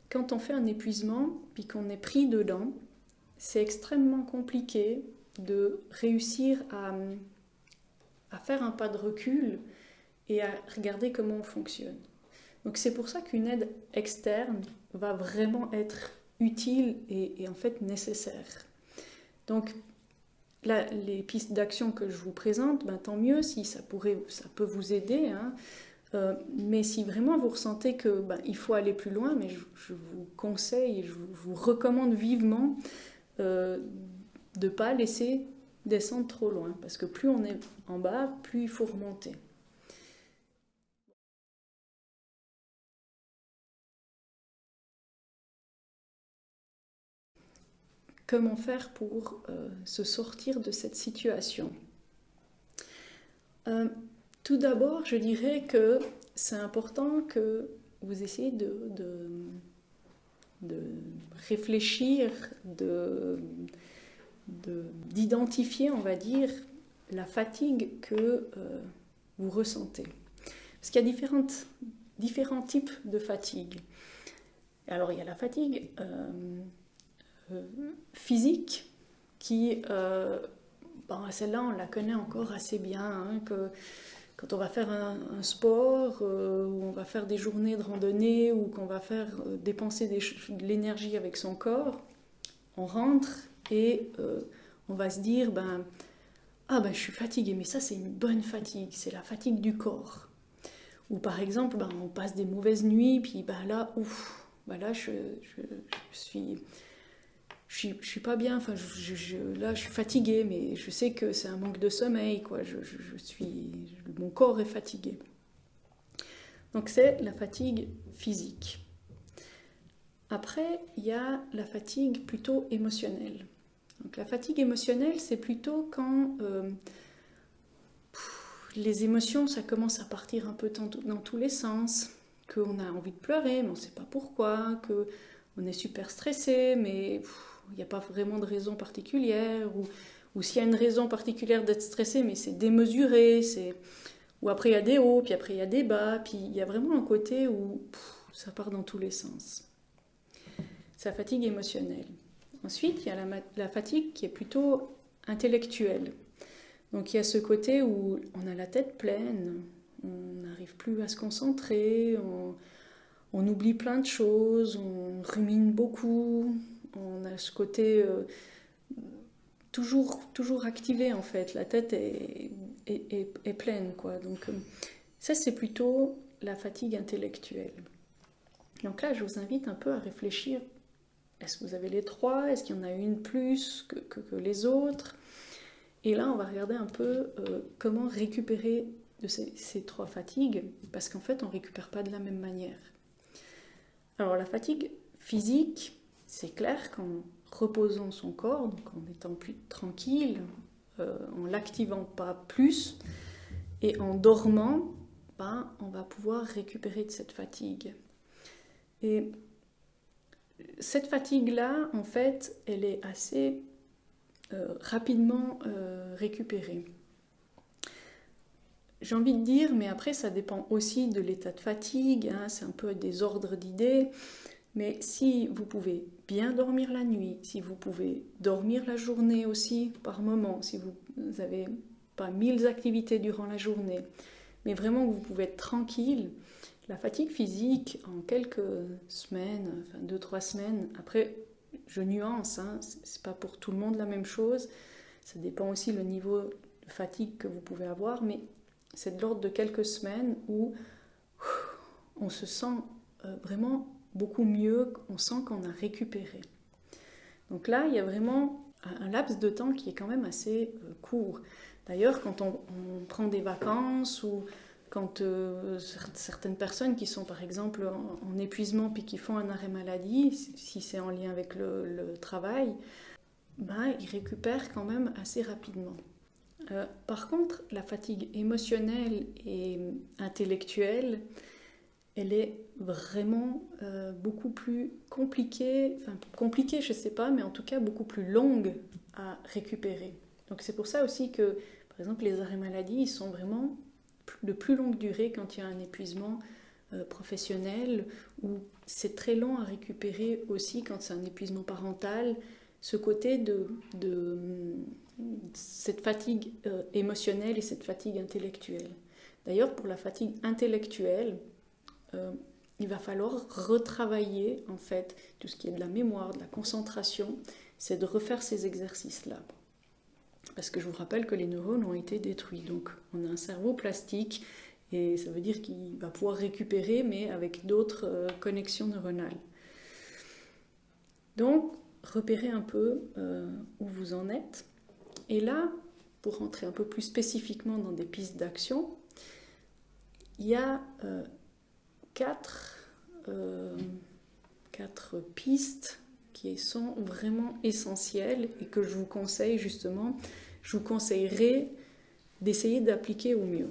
Quand on fait un épuisement, puis qu'on est pris dedans, c'est extrêmement compliqué de réussir à faire un pas de recul et à regarder comment on fonctionne. Donc c'est pour ça qu'une aide externe va vraiment être utile et en fait nécessaire. Donc là, les pistes d'action que je vous présente, ben, tant mieux si ça peut vous aider, hein. Mais si vraiment vous ressentez que il faut aller plus loin, mais je vous conseille, je vous recommande vivement de ne pas laisser descendre trop loin, parce que plus on est en bas, plus il faut remonter. Comment faire pour se sortir de cette situation ? Tout d'abord, je dirais que c'est important que vous essayez de réfléchir, d'identifier, on va dire, la fatigue que vous ressentez. Parce qu'il y a différents types de fatigue. Alors, il y a la fatigue physique qui, celle-là, on la connaît encore assez bien, hein, que quand on va faire un sport, ou on va faire des journées de randonnée, ou qu'on va faire dépenser de l'énergie avec son corps, on rentre et on va se dire, je suis fatiguée, mais ça c'est une bonne fatigue, c'est la fatigue du corps. Ou par exemple, on passe des mauvaises nuits, puis là, je suis pas bien, là je suis fatiguée, mais je sais que c'est un manque de sommeil, quoi. Mon corps est fatigué. Donc c'est la fatigue physique. Après, il y a la fatigue plutôt émotionnelle. Donc la fatigue émotionnelle, c'est plutôt quand les émotions, ça commence à partir un peu dans tous les sens, qu'on a envie de pleurer, mais on ne sait pas pourquoi, qu'on est super stressé, mais il n'y a pas vraiment de raison particulière, ou s'il y a une raison particulière d'être stressé, mais c'est démesuré, ou après il y a des hauts, puis après il y a des bas, puis il y a vraiment un côté où ça part dans tous les sens. C'est la fatigue émotionnelle. Ensuite, il y a la fatigue qui est plutôt intellectuelle. Donc il y a ce côté où on a la tête pleine, on n'arrive plus à se concentrer, on oublie plein de choses, on rumine beaucoup, on a ce côté toujours activé en fait, la tête est pleine, quoi. Donc ça c'est plutôt la fatigue intellectuelle. Donc là je vous invite un peu à réfléchir, est-ce que vous avez les trois, est-ce qu'il y en a une plus que les autres? Et là on va regarder un peu comment récupérer de ces trois fatigues, parce qu'en fait on ne récupère pas de la même manière. Alors la fatigue physique, c'est clair qu'en reposant son corps, donc en étant plus tranquille, en l'activant pas plus, et en dormant, on va pouvoir récupérer de cette fatigue. Et cette fatigue-là, en fait, elle est assez rapidement récupérée. J'ai envie de dire, mais après ça dépend aussi de l'état de fatigue, c'est un peu des ordres d'idées, mais si vous pouvez bien dormir la nuit, si vous pouvez dormir la journée aussi par moment, si vous n'avez pas 1000 activités durant la journée, mais vraiment que vous pouvez être tranquille, la fatigue physique en quelques semaines, 2-3 semaines, après je nuance, c'est pas pour tout le monde la même chose, ça dépend aussi le niveau de fatigue que vous pouvez avoir, mais c'est de l'ordre de quelques semaines où on se sent vraiment beaucoup mieux, on sent qu'on a récupéré. Donc là, il y a vraiment un laps de temps qui est quand même assez court. D'ailleurs, quand on prend des vacances ou quand certaines personnes qui sont par exemple en épuisement puis qui font un arrêt maladie, si c'est en lien avec le travail, ils récupèrent quand même assez rapidement. Par contre, la fatigue émotionnelle et intellectuelle, elle est vraiment beaucoup plus compliquée, je ne sais pas, mais en tout cas beaucoup plus longue à récupérer. Donc c'est pour ça aussi que, par exemple, les arrêts maladie, ils sont vraiment de plus longue durée quand il y a un épuisement professionnel, ou c'est très long à récupérer aussi quand c'est un épuisement parental, ce côté de cette fatigue émotionnelle et cette fatigue intellectuelle. D'ailleurs, pour la fatigue intellectuelle, il va falloir retravailler en fait tout ce qui est de la mémoire, de la concentration, c'est de refaire ces exercices-là. Parce que je vous rappelle que les neurones ont été détruits, donc on a un cerveau plastique et ça veut dire qu'il va pouvoir récupérer mais avec d'autres connexions neuronales. Donc, repérez un peu où vous en êtes. Et là, pour rentrer un peu plus spécifiquement dans des pistes d'action, il y a quatre pistes qui sont vraiment essentielles et que je vous conseille justement, je vous conseillerais d'essayer d'appliquer au mieux.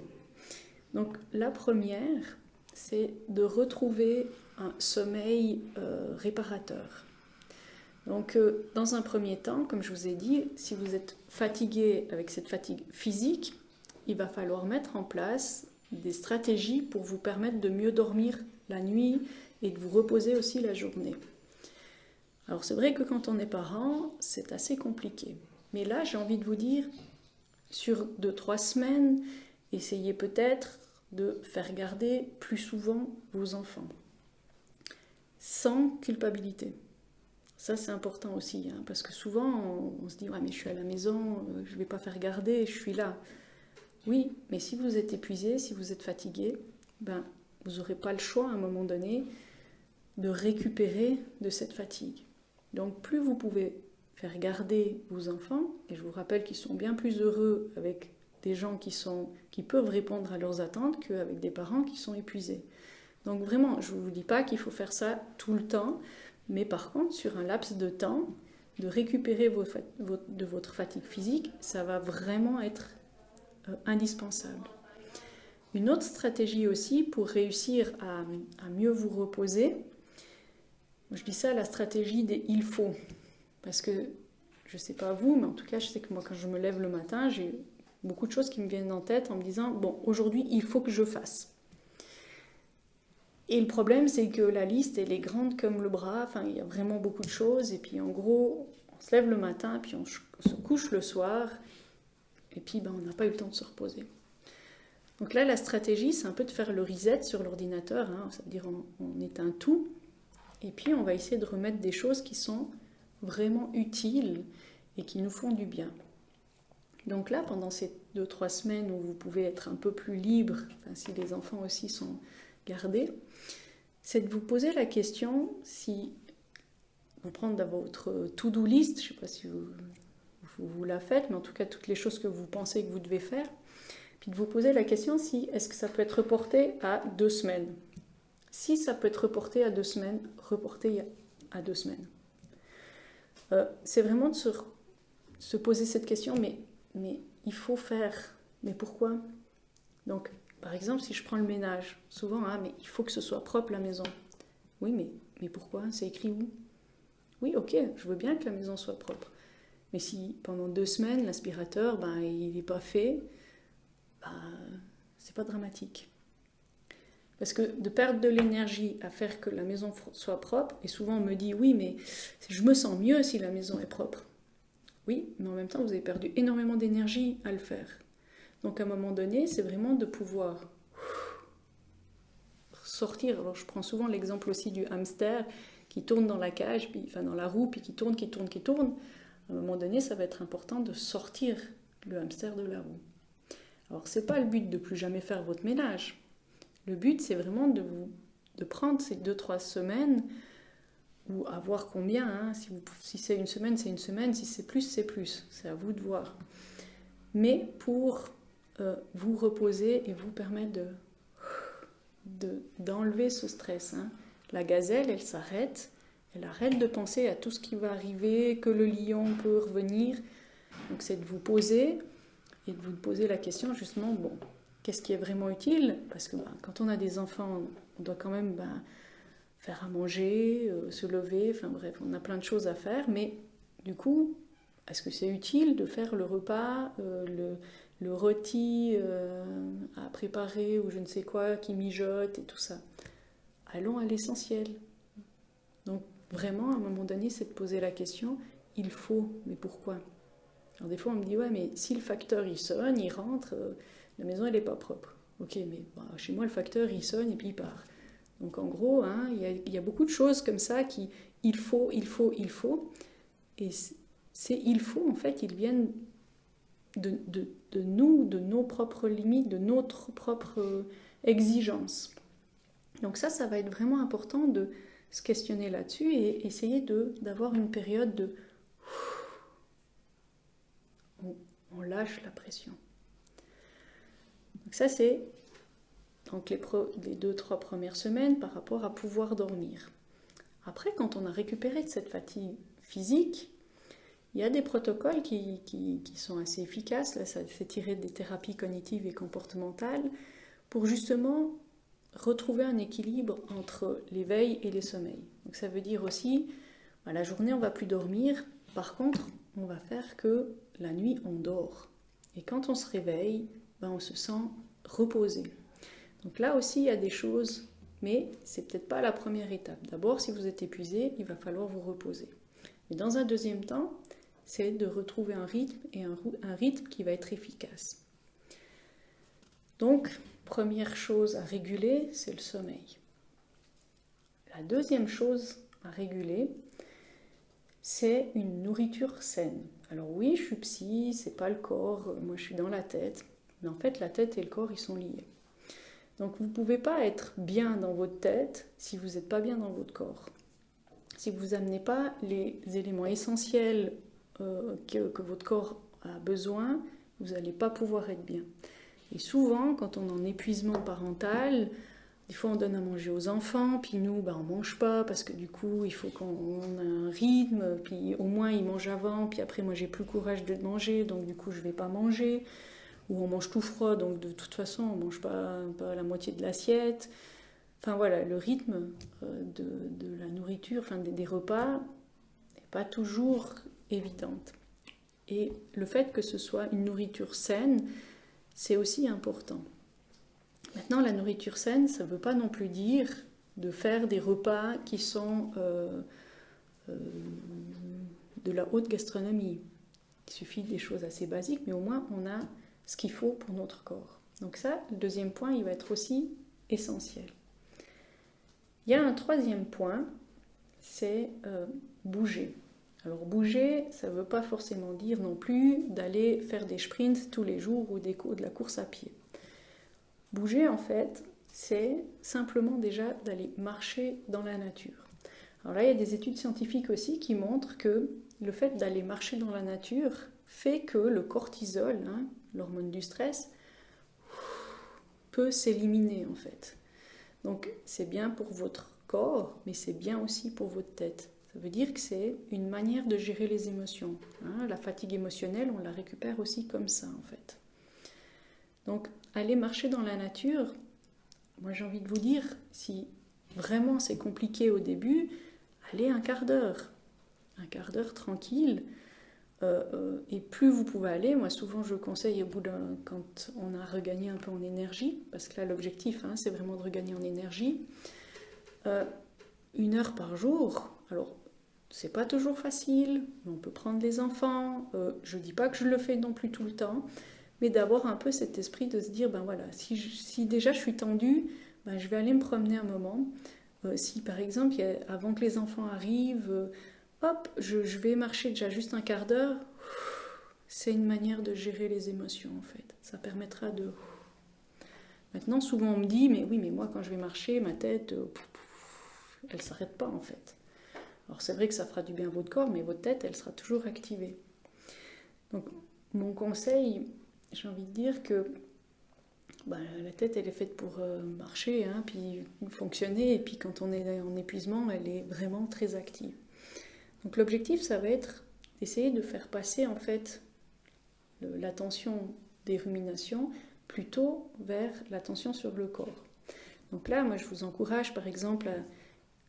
Donc la première, c'est de retrouver un sommeil réparateur. Donc, dans un premier temps, comme je vous ai dit, si vous êtes fatigué avec cette fatigue physique, il va falloir mettre en place des stratégies pour vous permettre de mieux dormir la nuit et de vous reposer aussi la journée. Alors, c'est vrai que quand on est parent, c'est assez compliqué. Mais là, j'ai envie de vous dire, sur 2-3 semaines, essayez peut-être de faire garder plus souvent vos enfants, sans culpabilité. Ça, c'est important aussi, parce que souvent, on se dit « Ouais, mais je suis à la maison, je ne vais pas faire garder, je suis là. » Oui, mais si vous êtes épuisé, si vous êtes fatigué, vous n'aurez pas le choix, à un moment donné, de récupérer de cette fatigue. Donc, plus vous pouvez faire garder vos enfants, et je vous rappelle qu'ils sont bien plus heureux avec des gens qui peuvent répondre à leurs attentes qu'avec des parents qui sont épuisés. Donc vraiment, je ne vous dis pas qu'il faut faire ça tout le temps, mais par contre, sur un laps de temps, de récupérer de votre fatigue physique, ça va vraiment être indispensable. Une autre stratégie aussi pour réussir à mieux vous reposer, je dis ça la stratégie des « il faut ». Parce que, je ne sais pas vous, mais en tout cas, je sais que moi, quand je me lève le matin, j'ai beaucoup de choses qui me viennent en tête en me disant « bon, aujourd'hui, il faut que je fasse ». Et le problème, c'est que la liste, elle est grande comme le bras, il y a vraiment beaucoup de choses, et puis en gros, on se lève le matin, puis on se couche le soir, et puis on n'a pas eu le temps de se reposer. Donc là, la stratégie, c'est un peu de faire le reset sur l'ordinateur, ça veut dire on éteint tout, et puis on va essayer de remettre des choses qui sont vraiment utiles et qui nous font du bien. Donc là, pendant ces 2-3 semaines où vous pouvez être un peu plus libre, si les enfants aussi sont gardés, c'est de vous poser la question, si vous prenez dans votre to-do list, je ne sais pas si vous la faites, mais en tout cas toutes les choses que vous pensez que vous devez faire, puis de vous poser la question si est-ce que ça peut être reporté à 2 semaines. Si ça peut être reporté à 2 semaines, reportez à 2 semaines. C'est vraiment de se poser cette question, mais il faut faire, mais pourquoi? Donc, par exemple, si je prends le ménage, souvent, hein, mais il faut que ce soit propre la maison. Oui, mais pourquoi? C'est écrit où? Oui, ok, je veux bien que la maison soit propre. Mais si pendant 2 semaines, l'aspirateur, il n'est pas fait, c'est pas dramatique. Parce que de perdre de l'énergie à faire que la maison soit propre, et souvent on me dit, oui, mais je me sens mieux si la maison est propre. Oui, mais en même temps, vous avez perdu énormément d'énergie à le faire. Donc à un moment donné, c'est vraiment de pouvoir sortir. Alors je prends souvent l'exemple aussi du hamster qui tourne dans la cage, dans la roue, puis qui tourne. À un moment donné, ça va être important de sortir le hamster de la roue. Alors c'est pas le but de plus jamais faire votre ménage. Le but, c'est vraiment de prendre ces 2-3 semaines, ou à voir combien, hein. Si c'est une semaine, c'est une semaine, si c'est plus, c'est plus. C'est à vous de voir. Mais pour vous reposer et vous permettre d'enlever ce stress. Hein. La gazelle, elle arrête de penser à tout ce qui va arriver, que le lion peut revenir. Donc c'est de vous poser et de vous poser la question justement, bon, qu'est-ce qui est vraiment utile? Parce que quand on a des enfants, on doit quand même faire à manger, se lever, enfin bref, on a plein de choses à faire, mais du coup, est-ce que c'est utile de faire le repas, le rôti à préparer ou je ne sais quoi qui mijote et tout ça? Allons à l'essentiel. Donc vraiment, à un moment donné, c'est de poser la question, il faut, mais pourquoi? Alors des fois, on me dit, ouais, mais si le facteur, il sonne, il rentre, la maison, elle n'est pas propre. Ok, mais chez moi, le facteur, il sonne et puis il part. Donc en gros, hein, il y a beaucoup de choses comme ça qui, il faut. Et ces il faut, en fait, ils viennent de nous, de nos propres limites, de notre propre exigence. Donc ça va être vraiment important de se questionner là-dessus et essayer d'avoir une période de... On lâche la pression. Donc ça, c'est donc les 2-3 premières semaines par rapport à pouvoir dormir. Après, quand on a récupéré de cette fatigue physique, il y a des protocoles qui sont assez efficaces. Là, ça c'est tiré des thérapies cognitives et comportementales pour justement retrouver un équilibre entre l'éveil et les sommeils. Donc ça veut dire aussi, la journée on ne va plus dormir, par contre on va faire que la nuit on dort. Et quand on se réveille, on se sent reposé. Donc là aussi il y a des choses, mais c'est peut-être pas la première étape. D'abord, si vous êtes épuisé, il va falloir vous reposer. Mais dans un deuxième temps, c'est de retrouver un rythme et un rythme qui va être efficace. Donc, première chose à réguler, c'est le sommeil. La deuxième chose à réguler, c'est une nourriture saine. Alors oui, je suis psy, c'est pas le corps, moi je suis dans la tête, mais en fait la tête et le corps, ils sont liés. Donc vous ne pouvez pas être bien dans votre tête si vous n'êtes pas bien dans votre corps. Si vous n'amenez pas les éléments essentiels que votre corps a besoin, vous n'allez pas pouvoir être bien. Et souvent, quand on est en épuisement parental, des fois on donne à manger aux enfants, puis nous, on ne mange pas, parce que du coup, il faut qu'on ait un rythme, puis au moins ils mangent avant, puis après moi j'ai plus le courage de manger, donc du coup je ne vais pas manger. Ou on mange tout froid, donc de toute façon on ne mange pas la moitié de l'assiette. Enfin voilà, le rythme de la nourriture, des repas, n'est pas toujours évidente. Et le fait que ce soit une nourriture saine, c'est aussi important. Maintenant, la nourriture saine, ça ne veut pas non plus dire de faire des repas qui sont de la haute gastronomie. Il suffit des choses assez basiques, mais au moins on a ce qu'il faut pour notre corps. Donc ça, le deuxième point, il va être aussi essentiel. Il y a un troisième point, c'est bouger. Alors bouger, ça ne veut pas forcément dire non plus d'aller faire des sprints tous les jours ou de la course à pied. Bouger, en fait, c'est simplement déjà d'aller marcher dans la nature. Alors là, il y a des études scientifiques aussi qui montrent que le fait d'aller marcher dans la nature fait que le cortisol, l'hormone du stress, peut s'éliminer en fait. Donc c'est bien pour votre corps, mais c'est bien aussi pour votre tête. Ça veut dire que c'est une manière de gérer les émotions. Hein. La fatigue émotionnelle, on la récupère aussi comme ça, en fait. Donc, aller marcher dans la nature, moi j'ai envie de vous dire, si vraiment c'est compliqué au début, allez un quart d'heure tranquille. Et plus vous pouvez aller, moi souvent je conseille quand on a regagné un peu en énergie, parce que là l'objectif c'est vraiment de regagner en énergie, 1 heure par jour. Alors c'est pas toujours facile, mais on peut prendre les enfants, je dis pas que je le fais non plus tout le temps, mais d'avoir un peu cet esprit de se dire, ben voilà, si déjà je suis tendue, ben je vais aller me promener un moment. Si par exemple, avant que les enfants arrivent, hop, je vais marcher déjà juste un quart d'heure, c'est une manière de gérer les émotions en fait. Ça permettra de... Maintenant, souvent on me dit, mais oui, mais moi quand je vais marcher, ma tête, elle ne s'arrête pas en fait. Alors c'est vrai que ça fera du bien à votre corps, mais votre tête, elle sera toujours activée. Donc mon conseil, j'ai envie de dire que la tête, elle est faite pour marcher, puis fonctionner, et puis quand on est en épuisement, elle est vraiment très active. Donc l'objectif, ça va être d'essayer de faire passer en fait l'attention des ruminations plutôt vers l'attention sur le corps. Donc là, moi je vous encourage par exemple,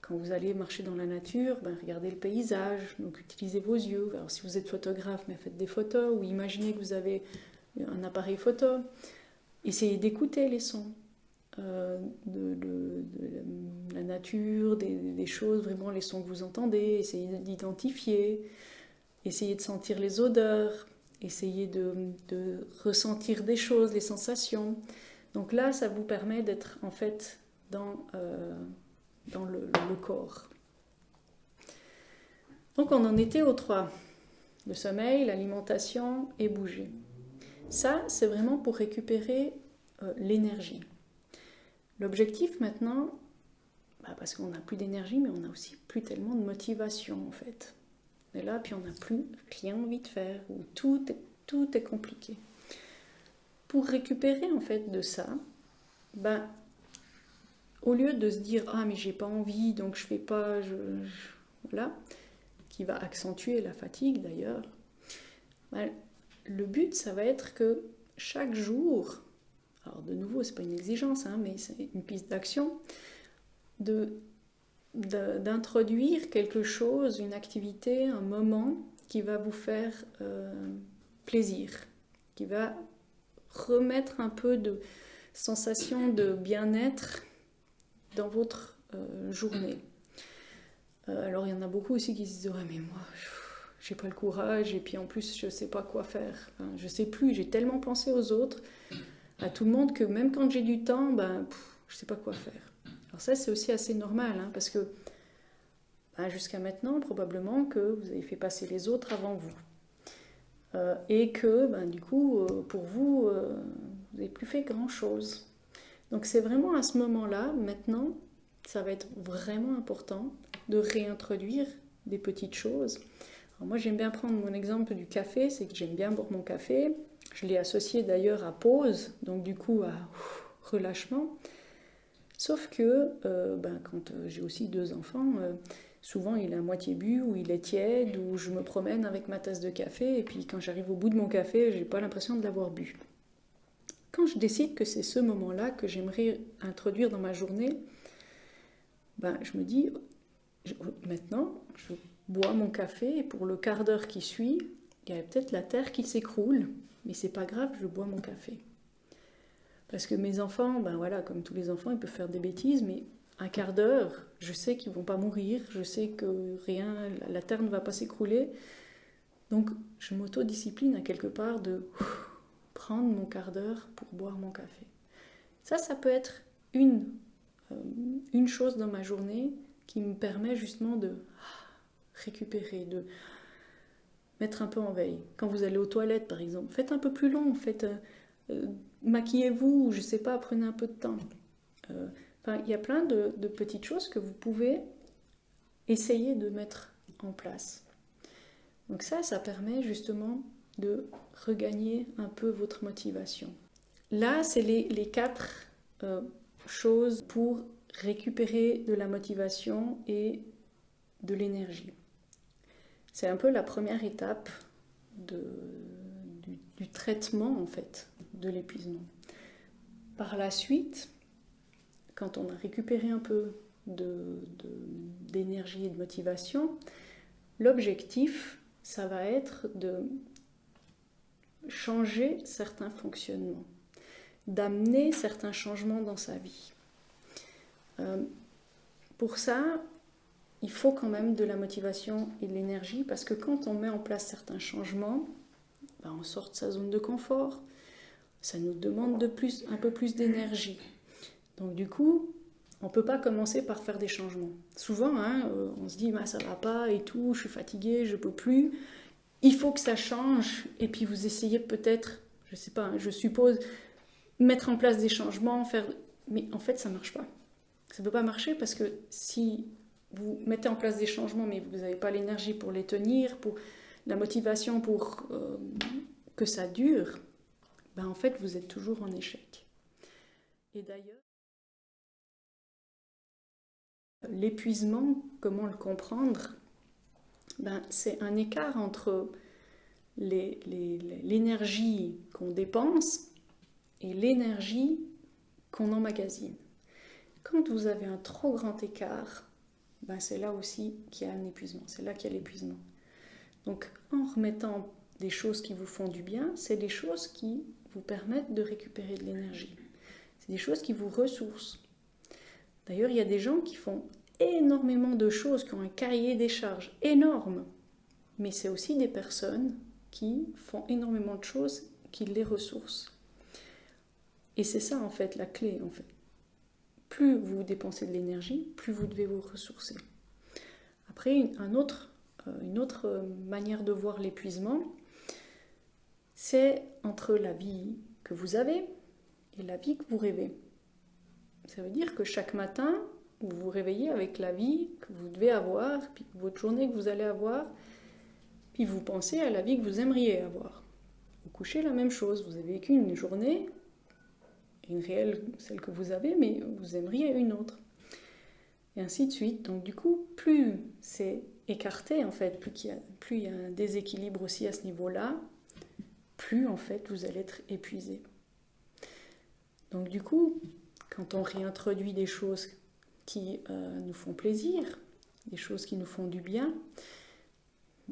quand vous allez marcher dans la nature, regardez le paysage, donc utilisez vos yeux. Alors si vous êtes photographe, faites des photos, ou imaginez que vous avez un appareil photo. Essayez d'écouter les sons de la nature, des choses, vraiment les sons que vous entendez. Essayez d'identifier, essayez de sentir les odeurs, essayez de ressentir des choses, les sensations. Donc là, ça vous permet d'être en fait dans le corps. Donc on en était aux 3. Le sommeil, l'alimentation et bouger. Ça, c'est vraiment pour récupérer l'énergie. L'objectif maintenant, parce qu'on n'a plus d'énergie, mais on n'a aussi plus tellement de motivation en fait. Et là, puis on n'a plus rien envie de faire, ou tout est compliqué. Pour récupérer en fait de ça, au lieu de se dire « Ah, mais j'ai pas envie, donc je fais pas, voilà », qui va accentuer la fatigue d'ailleurs, le but, ça va être que chaque jour, alors de nouveau, c'est pas une exigence, mais c'est une piste d'action, d'introduire quelque chose, une activité, un moment qui va vous faire plaisir, qui va remettre un peu de sensation de bien-être dans votre journée. Alors il y en a beaucoup aussi qui se disent « Ouais, mais moi, j'ai pas le courage, et puis en plus, je sais pas quoi faire. Enfin, je sais plus, j'ai tellement pensé aux autres, à tout le monde, que même quand j'ai du temps, je sais pas quoi faire. » Alors ça, c'est aussi assez normal, parce que jusqu'à maintenant, probablement que vous avez fait passer les autres avant vous. Et que, du coup, pour vous, vous n'avez plus fait grand-chose. Donc c'est vraiment à ce moment-là, maintenant, ça va être vraiment important de réintroduire des petites choses. Alors moi, j'aime bien prendre mon exemple du café, c'est que j'aime bien boire mon café. Je l'ai associé d'ailleurs à pause, donc du coup à relâchement. Sauf que quand j'ai aussi 2 enfants, souvent il est à moitié bu, ou il est tiède, ou je me promène avec ma tasse de café, et puis quand j'arrive au bout de mon café, j'ai pas l'impression de l'avoir bu. Quand je décide que c'est ce moment-là que j'aimerais introduire dans ma journée, je me dis, maintenant, je bois mon café, et pour le quart d'heure qui suit, il y a peut-être la terre qui s'écroule, mais c'est pas grave, je bois mon café. Parce que mes enfants, comme tous les enfants, ils peuvent faire des bêtises, mais un quart d'heure, je sais qu'ils vont pas mourir, je sais que la terre ne va pas s'écrouler. Donc, je m'autodiscipline à quelque part de prendre mon quart d'heure pour boire mon café. Ça peut être une chose dans ma journée qui me permet justement de récupérer, de mettre un peu en veille. Quand vous allez aux toilettes, par exemple, faites un peu plus long, maquillez-vous, je sais pas, prenez un peu de temps. Il y a plein de petites choses que vous pouvez essayer de mettre en place. Donc ça permet justement de regagner un peu votre motivation. Là, c'est les 4 choses pour récupérer de la motivation et de l'énergie. C'est un peu la première étape du traitement en fait de l'épuisement. Par la suite, quand on a récupéré un peu d'énergie et de motivation, l'objectif, ça va être de changer certains fonctionnements, d'amener certains changements dans sa vie. Pour ça, il faut quand même de la motivation et de l'énergie, parce que quand on met en place certains changements, on sort de sa zone de confort, ça nous demande un peu plus d'énergie. Donc du coup, on ne peut pas commencer par faire des changements. Souvent, on se dit ça ne va pas et tout, je suis fatiguée, je ne peux plus. Il faut que ça change. Et puis vous essayez peut-être, je ne sais pas, je suppose, mettre en place des changements, mais en fait ça ne marche pas. Ça ne peut pas marcher parce que si vous mettez en place des changements mais vous n'avez pas l'énergie pour les tenir, pour la motivation pour que ça dure, en fait vous êtes toujours en échec. Et d'ailleurs, l'épuisement, comment le comprendre ? C'est un écart entre l'énergie qu'on dépense et l'énergie qu'on emmagasine. Quand vous avez un trop grand écart, c'est là aussi qu'il y a un épuisement, c'est là qu'il y a l'épuisement. Donc en remettant des choses qui vous font du bien, c'est des choses qui vous permettent de récupérer de l'énergie. C'est des choses qui vous ressourcent. D'ailleurs, il y a des gens qui font énormément de choses, qui ont un cahier des charges énorme, mais c'est aussi des personnes qui font énormément de choses qui les ressourcent. Et c'est ça en fait la clé en fait. Plus vous dépensez de l'énergie, plus vous devez vous ressourcer. Après, une autre manière de voir l'épuisement, c'est entre la vie que vous avez et la vie que vous rêvez. Ça veut dire que chaque matin, vous vous réveillez avec la vie que vous devez avoir, puis votre journée que vous allez avoir, puis vous pensez à la vie que vous aimeriez avoir. Vous couchez la même chose, vous avez vécu une journée, une réelle, celle que vous avez, mais vous aimeriez une autre. Et ainsi de suite. Donc du coup, plus c'est écarté, en fait, plus il y a un déséquilibre aussi à ce niveau-là, plus en fait vous allez être épuisé. Donc du coup, quand on réintroduit des choses qui nous font plaisir, des choses qui nous font du bien,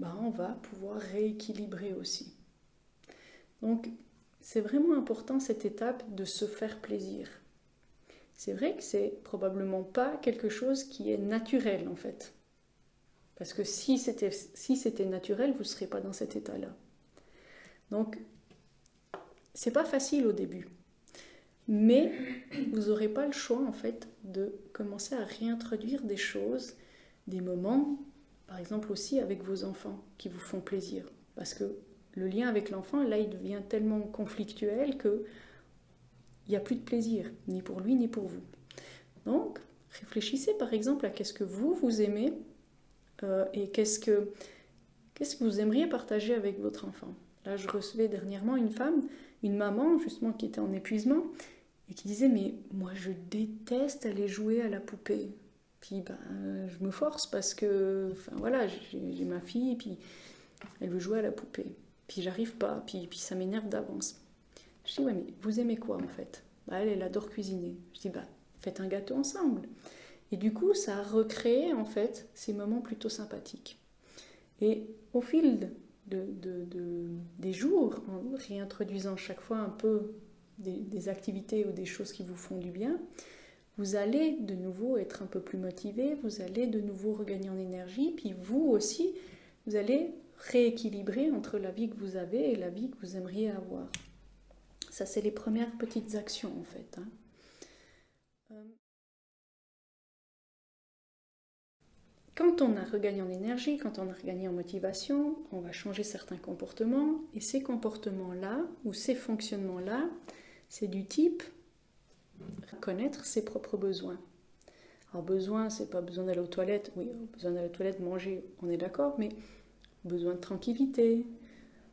on va pouvoir rééquilibrer aussi. Donc c'est vraiment important cette étape de se faire plaisir. C'est vrai que c'est probablement pas quelque chose qui est naturel en fait. Parce que si c'était naturel, vous ne serez pas dans cet état-là. Donc, c'est pas facile au début. Mais vous n'aurez pas le choix en fait de commencer à réintroduire des choses, des moments, par exemple aussi avec vos enfants qui vous font plaisir. Parce que le lien avec l'enfant, là, il devient tellement conflictuel qu'il n'y a plus de plaisir, ni pour lui, ni pour vous. Donc, réfléchissez par exemple à qu'est-ce que vous aimez et qu'est-ce que vous aimeriez partager avec votre enfant. Là, je recevais dernièrement une maman justement qui était en épuisement et qui disait « mais moi je déteste aller jouer à la poupée ». Puis je me force parce que j'ai ma fille puis elle veut jouer à la poupée. Puis j'arrive pas, puis ça m'énerve d'avance. Je dis « ouais mais vous aimez quoi en fait ?» Elle adore cuisiner. Je dis « faites un gâteau ensemble ». Et du coup ça a recréé en fait ces moments plutôt sympathiques. Et au fil des jours, en réintroduisant chaque fois un peu des activités ou des choses qui vous font du bien, vous allez de nouveau être un peu plus motivé, vous allez de nouveau regagner en énergie, puis vous aussi, vous allez rééquilibrer entre la vie que vous avez et la vie que vous aimeriez avoir. Ça, c'est les premières petites actions en fait. Quand on a regagné en énergie, quand on a regagné en motivation, on va changer certains comportements. Et ces comportements-là, ou ces fonctionnements-là, c'est du type connaître ses propres besoins. Alors besoin, c'est pas besoin d'aller aux toilettes. Oui, besoin d'aller aux toilettes, manger, on est d'accord, mais besoin de tranquillité,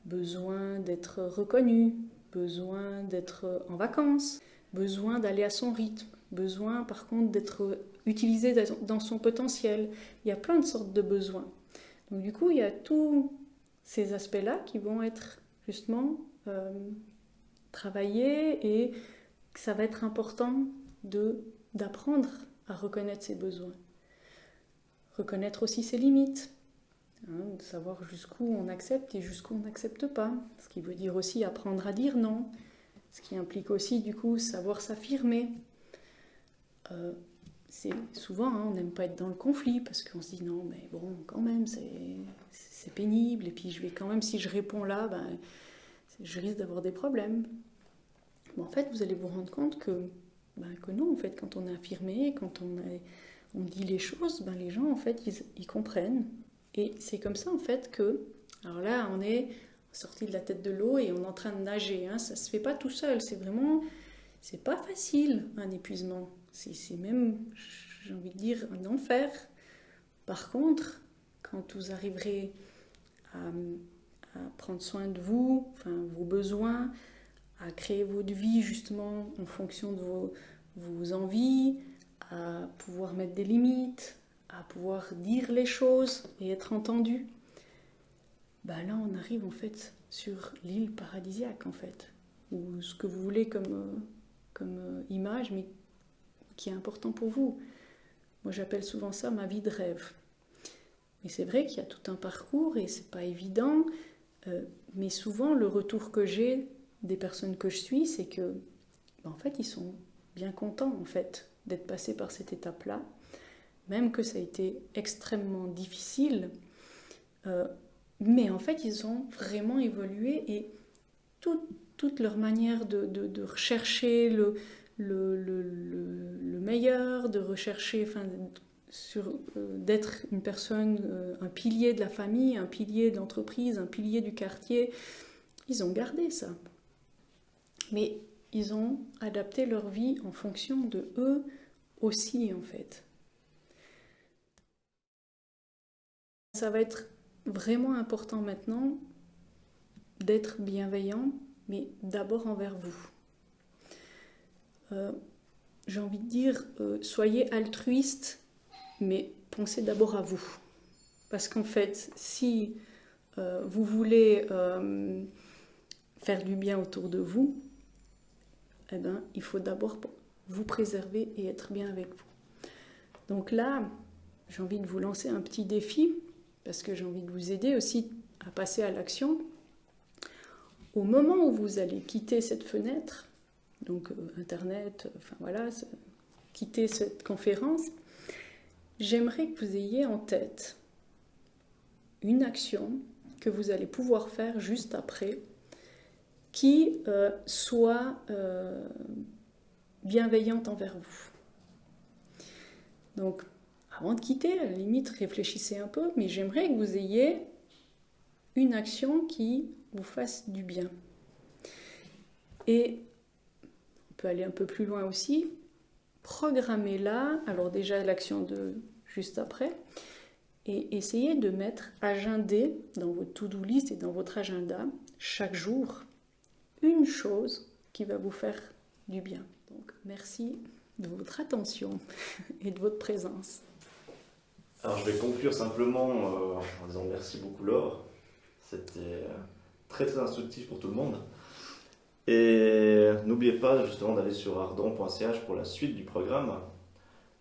besoin d'être reconnu, besoin d'être en vacances, besoin d'aller à son rythme. besoin par contre d'être utilisé dans son potentiel. Il y a plein de sortes de besoins. Donc du coup, il y a tous ces aspects-là qui vont être justement travaillés et ça va être important d'apprendre à reconnaître ses besoins. Reconnaître aussi ses limites, de savoir jusqu'où on accepte et jusqu'où on n'accepte pas. Ce qui veut dire aussi apprendre à dire non, ce qui implique aussi du coup savoir s'affirmer. C'est souvent, on n'aime pas être dans le conflit parce qu'on se dit non, mais bon, quand même, c'est pénible. Et puis je vais quand même, si je réponds là, je risque d'avoir des problèmes. Mais en fait, vous allez vous rendre compte que non, en fait, quand on est affirmé, quand on dit les choses, les gens, en fait, ils comprennent. Et c'est comme ça, en fait, que... Alors là, on est sorti de la tête de l'eau et on est en train de nager. Ça ne se fait pas tout seul. C'est vraiment... C'est pas facile, un épuisement. C'est même, j'ai envie de dire, un enfer. Par contre, quand vous arriverez à prendre soin de vous, vos besoins, à créer votre vie justement en fonction de vos envies, à pouvoir mettre des limites, à pouvoir dire les choses et être entendu, là on arrive en fait sur l'île paradisiaque en fait, ou ce que vous voulez comme image, mais qui est important pour vous. Moi j'appelle souvent ça ma vie de rêve. Mais c'est vrai qu'il y a tout un parcours et c'est pas évident, mais souvent le retour que j'ai des personnes que je suis, c'est que en fait ils sont bien contents en fait d'être passés par cette étape-là, même que ça a été extrêmement difficile, mais en fait ils ont vraiment évolué et toute leur manière de rechercher le meilleur, de rechercher, d'être une personne, un pilier de la famille, un pilier de l'entreprise, un pilier du quartier, ils ont gardé ça. Mais ils ont adapté leur vie en fonction de eux aussi, en fait. Ça va être vraiment important maintenant d'être bienveillant, mais d'abord envers vous. J'ai envie de dire, soyez altruiste, mais pensez d'abord à vous. Parce qu'en fait, si vous voulez faire du bien autour de vous, il faut d'abord vous préserver et être bien avec vous. Donc là, j'ai envie de vous lancer un petit défi, parce que j'ai envie de vous aider aussi à passer à l'action. Au moment où vous allez quitter cette fenêtre, donc Internet, quitter cette conférence, j'aimerais que vous ayez en tête une action que vous allez pouvoir faire juste après, qui soit bienveillante envers vous. Donc, avant de quitter, à la limite, réfléchissez un peu, mais j'aimerais que vous ayez une action qui vous fasse du bien. Et on peut aller un peu plus loin aussi, programmez-la, alors déjà l'action de juste après, et essayez de mettre agendé dans votre to-do list et dans votre agenda, chaque jour, une chose qui va vous faire du bien. Donc merci de votre attention et de votre présence. Alors je vais conclure simplement en disant merci beaucoup Laure. C'était très très instructif pour tout le monde. Et n'oubliez pas justement d'aller sur ardon.ch pour la suite du programme.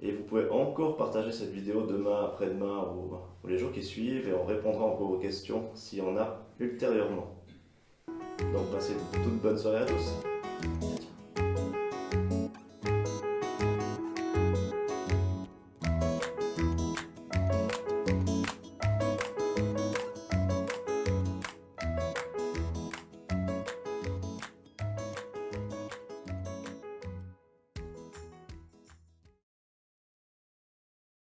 Et vous pouvez encore partager cette vidéo demain, après-demain ou les jours qui suivent et on répondra encore aux questions s'il y en a ultérieurement. Donc passez une toute bonne soirée à tous.